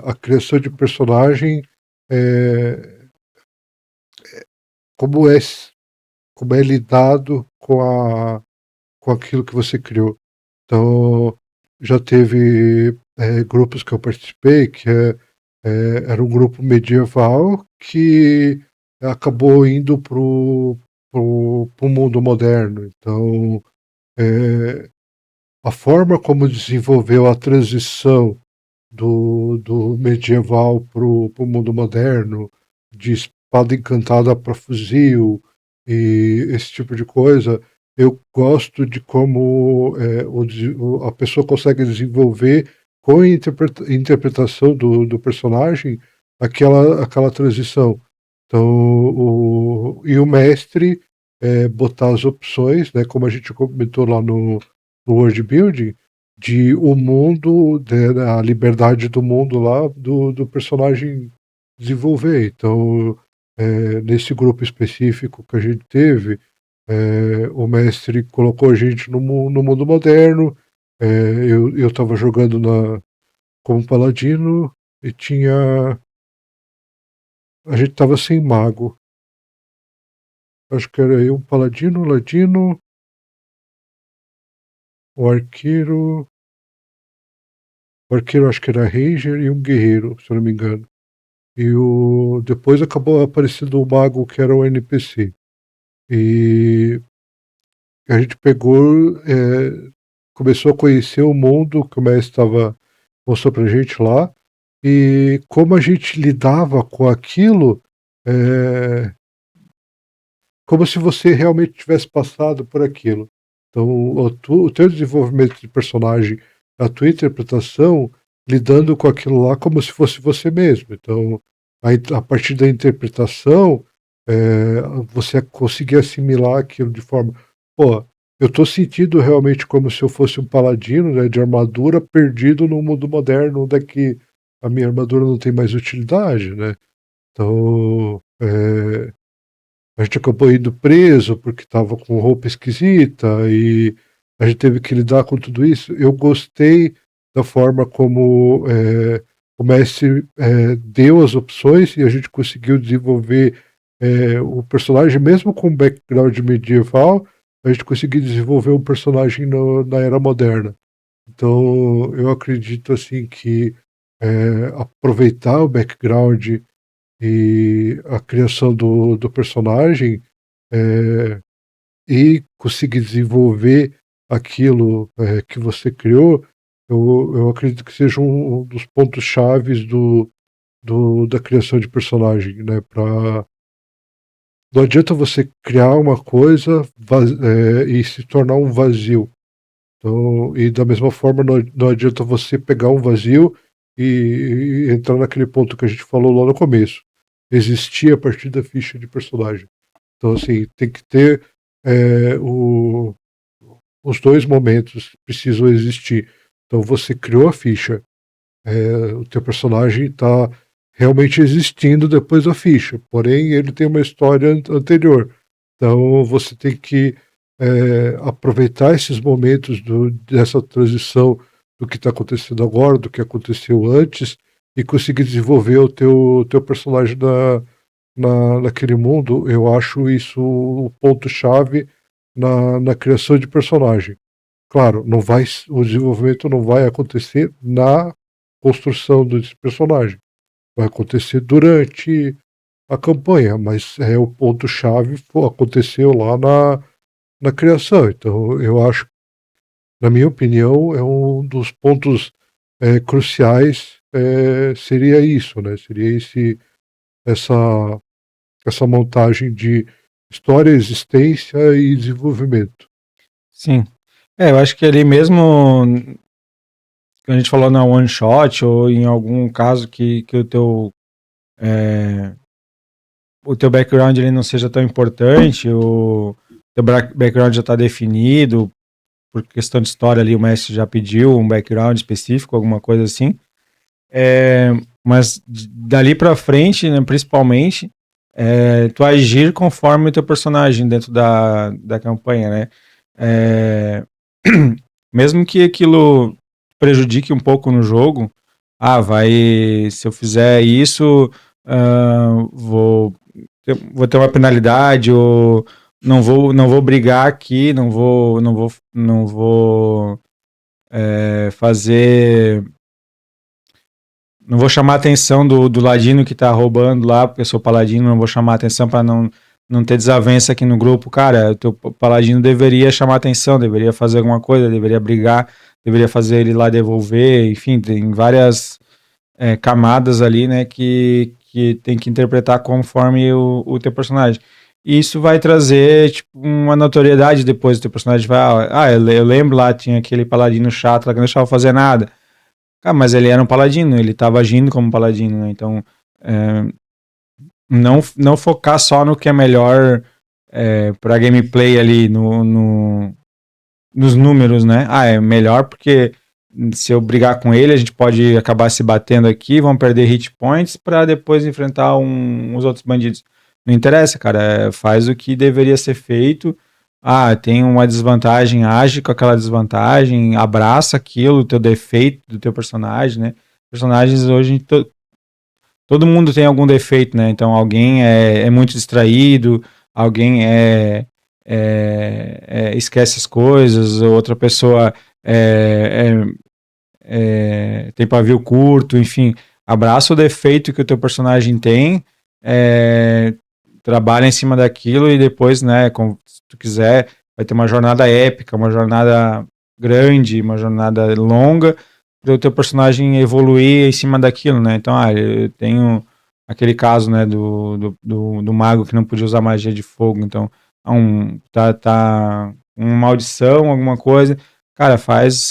a criação de personagem, é, como é, como é lidado com aquilo que você criou. Então, já teve grupos que eu participei que era um grupo medieval que acabou indo pro mundo moderno. Então, a forma como desenvolveu a transição do medieval pro mundo moderno, de espada encantada para fuzil e esse tipo de coisa, eu gosto de como a pessoa consegue desenvolver com a interpretação do personagem aquela transição. Então, e o mestre botar as opções, né, como a gente comentou lá no World Building, de o mundo, a liberdade do mundo lá, do personagem desenvolver. Então, nesse grupo específico que a gente teve, o mestre colocou a gente no mundo moderno. Eu estava jogando como paladino e a gente estava sem mago. Acho que era eu, um paladino, um ladino, um arqueiro. O arqueiro acho que era ranger e um guerreiro, se eu não me engano. Depois acabou aparecendo o mago que era o NPC. E a gente pegou, começou a conhecer o mundo que o mestre mostrou pra gente lá. E como a gente lidava com aquilo, é, como se você realmente tivesse passado por aquilo. Então, o teu desenvolvimento de personagem, a tua interpretação, lidando com aquilo lá como se fosse você mesmo. Então, a partir da interpretação, você conseguir assimilar aquilo de forma. Pô, eu estou sentindo realmente como se eu fosse um paladino, né, de armadura perdido no mundo moderno, onde é que a minha armadura não tem mais utilidade, né? Então, a gente acabou indo preso porque estava com roupa esquisita e a gente teve que lidar com tudo isso. Eu gostei da forma como o mestre deu as opções e a gente conseguiu desenvolver o personagem, mesmo com background medieval, a gente conseguiu desenvolver um personagem na era moderna. Então, eu acredito assim que aproveitar o background e a criação do personagem e conseguir desenvolver aquilo que você criou, eu acredito que seja um dos pontos chaves da criação de personagem, né? Não adianta você criar uma coisa e se tornar um vazio. Então, e da mesma forma, não adianta você pegar um vazio e entrar naquele ponto que a gente falou lá no começo. Existir a partir da ficha de personagem. Então, assim, tem que ter os dois momentos precisam existir. Então, você criou a ficha, o teu personagem está realmente existindo depois da ficha, porém ele tem uma história anterior. Então, você tem que aproveitar esses momentos dessa transição do que está acontecendo agora, do que aconteceu antes, e conseguir desenvolver o teu personagem naquele mundo. Eu acho isso o ponto-chave na criação de personagem. Claro, o desenvolvimento não vai acontecer na construção desse personagem. Vai acontecer durante a campanha, mas o ponto-chave aconteceu lá na criação. Então, eu acho, na minha opinião, é um dos pontos cruciais, seria isso, né? Seria essa montagem de história, existência e desenvolvimento. Sim. Eu acho que ali mesmo, que a gente falou na one shot, ou em algum caso que o teu background ele não seja tão importante, o teu background já está definido, por questão de história ali o mestre já pediu um background específico, alguma coisa assim. Mas dali para frente, né, principalmente, tu agir conforme o teu personagem dentro da campanha, né? Mesmo que aquilo prejudique um pouco no jogo, se eu fizer isso, vou ter uma penalidade, ou não vou brigar aqui, não vou fazer, não vou chamar a atenção do ladino que tá roubando lá, porque eu sou paladino, não vou chamar a atenção para não ter desavença aqui no grupo. Cara, o teu paladino deveria chamar atenção, deveria fazer alguma coisa, deveria brigar, deveria fazer ele lá devolver, enfim, tem várias camadas ali, né, que tem que interpretar conforme o teu personagem. E isso vai trazer, tipo, uma notoriedade depois do teu personagem. Vai, eu lembro lá, tinha aquele paladino chato lá que não deixava fazer nada. Mas ele era um paladino, ele estava agindo como paladino, né? Então, não focar só no que é melhor para gameplay ali, nos números, né? É melhor porque se eu brigar com ele, a gente pode acabar se batendo aqui, vamos perder hit points para depois enfrentar os outros bandidos. Não interessa, cara, faz o que deveria ser feito. Tem uma desvantagem, age com aquela desvantagem, abraça aquilo, o teu defeito do teu personagem, né? Personagens hoje, todo mundo tem algum defeito, né? Então alguém é muito distraído, alguém esquece as coisas, outra pessoa tem pavio curto, enfim. Abraça o defeito que o teu personagem tem, trabalha em cima daquilo e depois, né, se tu quiser, vai ter uma jornada épica, uma jornada grande, uma jornada longa, para o teu personagem evoluir em cima daquilo, né? Então, eu tenho aquele caso, né, do mago que não podia usar magia de fogo, então, tá uma maldição, alguma coisa, cara,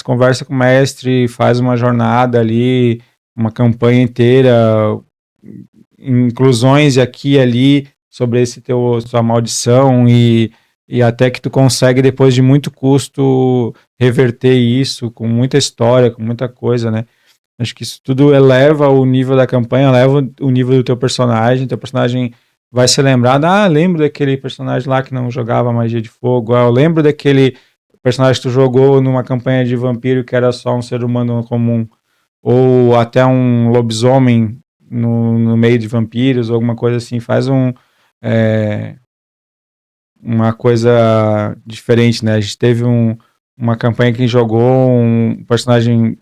conversa com o mestre, faz uma jornada ali, uma campanha inteira, inclusões aqui e ali, sobre sua maldição, e até que tu consegue, depois de muito custo, reverter isso com muita história, com muita coisa, né? Acho que isso tudo eleva o nível da campanha, eleva o nível do teu personagem vai ser lembrado, lembro daquele personagem lá que não jogava magia de fogo, eu lembro daquele personagem que tu jogou numa campanha de vampiro que era só um ser humano comum, ou até um lobisomem no meio de vampiros, ou alguma coisa assim, faz é, uma coisa diferente, né? A gente teve uma campanha que jogou um personagem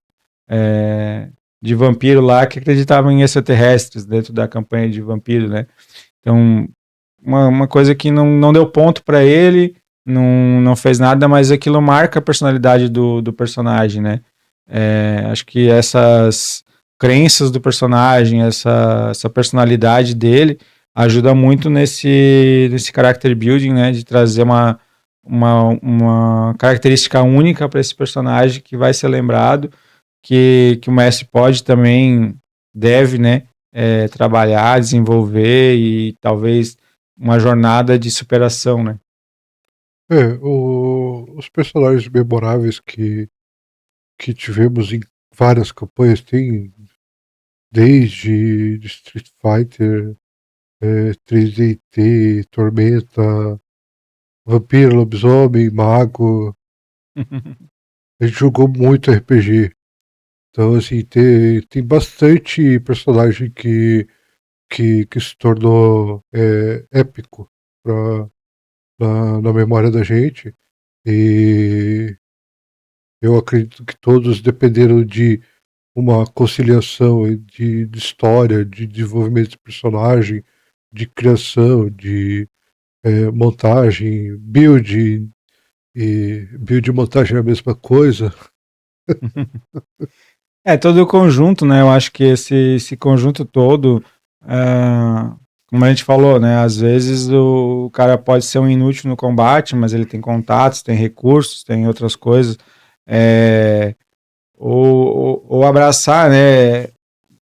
é, de vampiro lá que acreditava em extraterrestres dentro da campanha de vampiro, né? Então, uma coisa que não deu ponto para ele, não fez nada, mas aquilo marca a personalidade do personagem, né? Acho que essas crenças do personagem, essa personalidade dele, ajuda muito nesse character building, né? De trazer uma característica única para esse personagem que vai ser lembrado, que o mestre pode também, deve, né? Trabalhar, desenvolver e talvez uma jornada de superação, né? Os personagens memoráveis que tivemos em várias campanhas, tem desde Street Fighter, 3DT, Tormenta, Vampiro, Lobisomem, Mago. A gente jogou muito RPG. Então, assim, tem bastante personagem que se tornou épico na memória da gente. E eu acredito que todos dependeram de uma conciliação de história, de desenvolvimento de personagem, de criação, de montagem, build, e build e montagem é a mesma coisa. Todo o conjunto, né? Eu acho que esse conjunto todo, como a gente falou, né? Às vezes o cara pode ser um inútil no combate, mas ele tem contatos, tem recursos, tem outras coisas. Ou abraçar, né?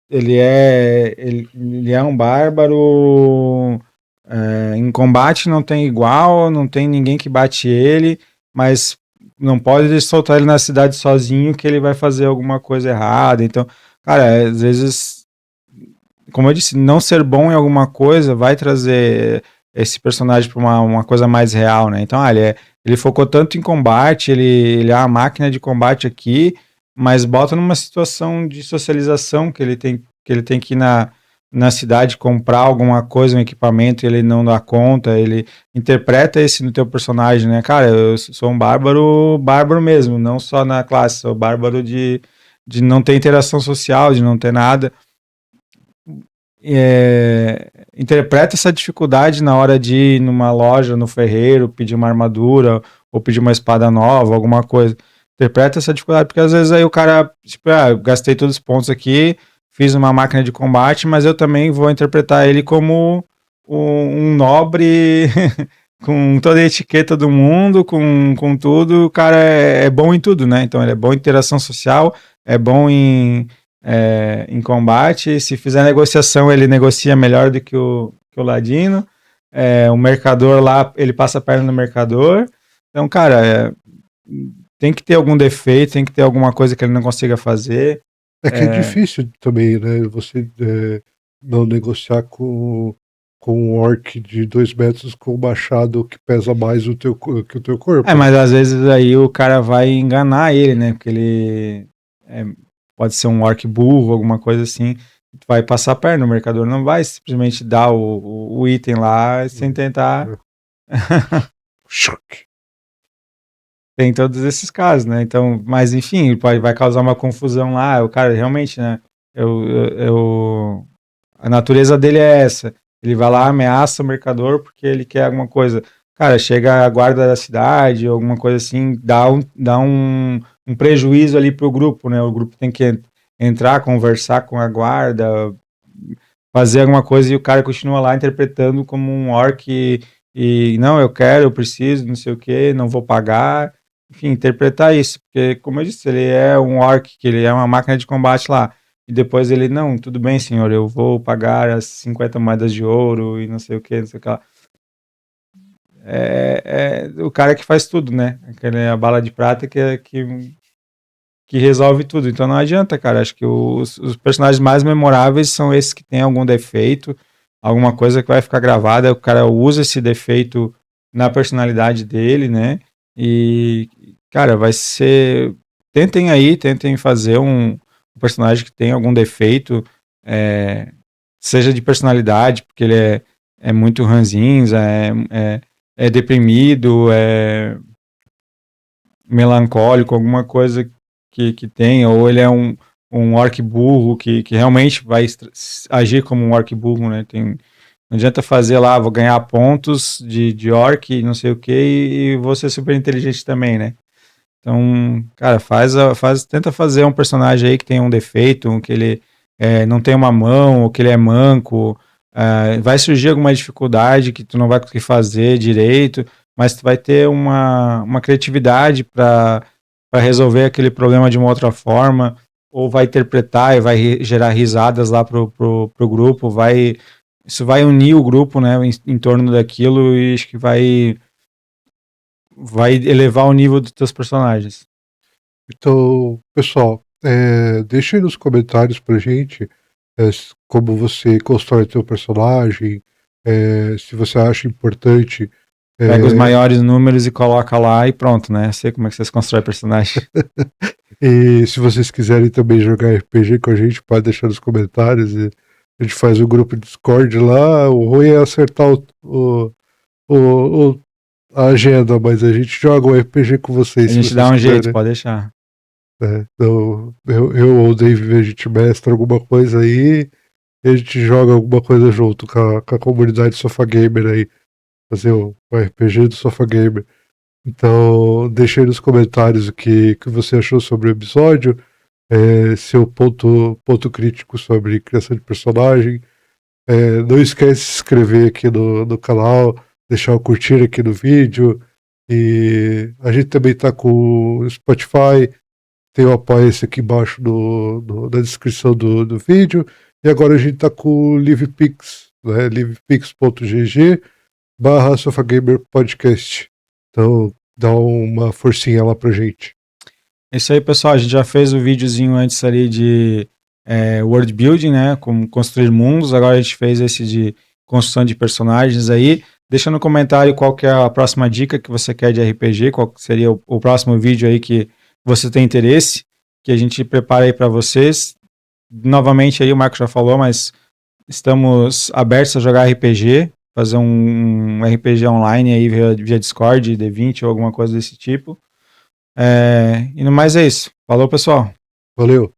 Ele é um bárbaro. Em combate não tem igual, não tem ninguém que bate ele, mas não pode soltar ele na cidade sozinho que ele vai fazer alguma coisa errada. Então, cara, às vezes, como eu disse, não ser bom em alguma coisa vai trazer esse personagem para uma coisa mais real, né? Então, ele focou tanto em combate, ele é uma máquina de combate aqui, mas bota numa situação de socialização que ele tem que ir na cidade comprar alguma coisa, um equipamento, e ele não dá conta, ele interpreta esse no teu personagem, né? Cara, eu sou um bárbaro, bárbaro mesmo, não só na classe, sou bárbaro de não ter interação social, de não ter nada. Interpreta essa dificuldade na hora de ir numa loja, no ferreiro, pedir uma armadura ou pedir uma espada nova, alguma coisa. Interpreta essa dificuldade, porque às vezes aí o cara, tipo, eu gastei todos os pontos aqui, fiz uma máquina de combate, mas eu também vou interpretar ele como um nobre com toda a etiqueta do mundo, com tudo. O cara é bom em tudo, né? Então ele é bom em interação social, é bom em combate. Se fizer negociação, ele negocia melhor do que o Ladino. O mercador lá, ele passa a perna no mercador. Então, cara, tem que ter algum defeito, tem que ter alguma coisa que ele não consiga fazer. Que é difícil também, né? Você não negociar com um orc de 2 metros com um machado que pesa mais que o teu corpo. Mas às vezes aí o cara vai enganar ele, né? Porque ele pode ser um orc burro, alguma coisa assim. Vai passar a perna, o mercador não vai simplesmente dar o item lá sem tentar. Tem todos esses casos, né? Então, mas enfim, vai causar uma confusão lá. O cara realmente, né? A natureza dele é essa. Ele vai lá, ameaça o mercador porque ele quer alguma coisa. Cara, chega a guarda da cidade, alguma coisa assim, dá um prejuízo ali pro grupo, né? O grupo tem que entrar, conversar com a guarda, fazer alguma coisa e o cara continua lá interpretando como um orc e não, eu quero, eu preciso, não sei o que, não vou pagar. Enfim, interpretar isso, porque, como eu disse, ele é um orc, que ele é uma máquina de combate lá. E depois ele, não, tudo bem, senhor, eu vou pagar as 50 moedas de ouro e não sei o que, não sei o que lá. É o cara que faz tudo, né? A bala de prata que resolve tudo. Então não adianta, cara. Acho que os personagens mais memoráveis são esses que têm algum defeito, alguma coisa que vai ficar gravada. O cara usa esse defeito na personalidade dele, né? E cara, vai ser. Tentem fazer um personagem que tem algum defeito, é, seja de personalidade, porque ele é muito ranzinza, é deprimido, é melancólico, alguma coisa que tem, ou ele é um orc burro que realmente vai agir como um orc burro, né? Não adianta fazer lá, vou ganhar pontos de orc, não sei o que, e vou ser super inteligente também, né? Então, cara, tenta fazer um personagem aí que tem um defeito, que ele não tem uma mão, ou que ele é manco. Vai surgir alguma dificuldade que tu não vai conseguir fazer direito, mas tu vai ter uma criatividade para resolver aquele problema de uma outra forma, ou vai interpretar e vai gerar risadas lá pro grupo, isso vai unir o grupo, né, em torno daquilo e acho que vai elevar o nível dos teus personagens. Então, pessoal, deixe aí nos comentários pra gente como você constrói o seu personagem, se você acha importante. Pega os maiores números e coloca lá e pronto, né? Sei como é que vocês constroem personagem. E se vocês quiserem também jogar RPG com a gente, pode deixar nos comentários. E a gente faz o grupo de Discord lá. O ruim é acertar o- a agenda, mas a gente joga um RPG com vocês. A Se gente vocês dá um quiserem. jeito, pode deixar. Então, eu ou o Dave, a gente mestra alguma coisa aí e a gente joga alguma coisa junto com a comunidade Sofa Gamer aí. Fazer o RPG do Sofa Gamer. Então, deixe aí nos comentários o que você achou sobre o episódio, seu ponto crítico sobre criação de personagem. Não esquece de se inscrever aqui no canal, deixar o curtir aqui no vídeo. E a gente também está com o Spotify, tem o apoia-se aqui embaixo na descrição do vídeo. E agora a gente está com o LivePix, né? livepix.gg/SofaGamer Podcast. Então, dá uma forcinha lá pra gente. É isso aí, pessoal. A gente já fez o videozinho antes ali de world building, né? Como construir mundos. Agora a gente fez esse de construção de personagens aí. Deixa no comentário qual que é a próxima dica que você quer de RPG, qual seria o próximo vídeo aí que você tem interesse, que a gente prepara aí para vocês. Novamente aí o Marco já falou, mas estamos abertos a jogar RPG, fazer um RPG online aí via Discord, D20 ou alguma coisa desse tipo. E no mais é isso. Falou, pessoal. Valeu!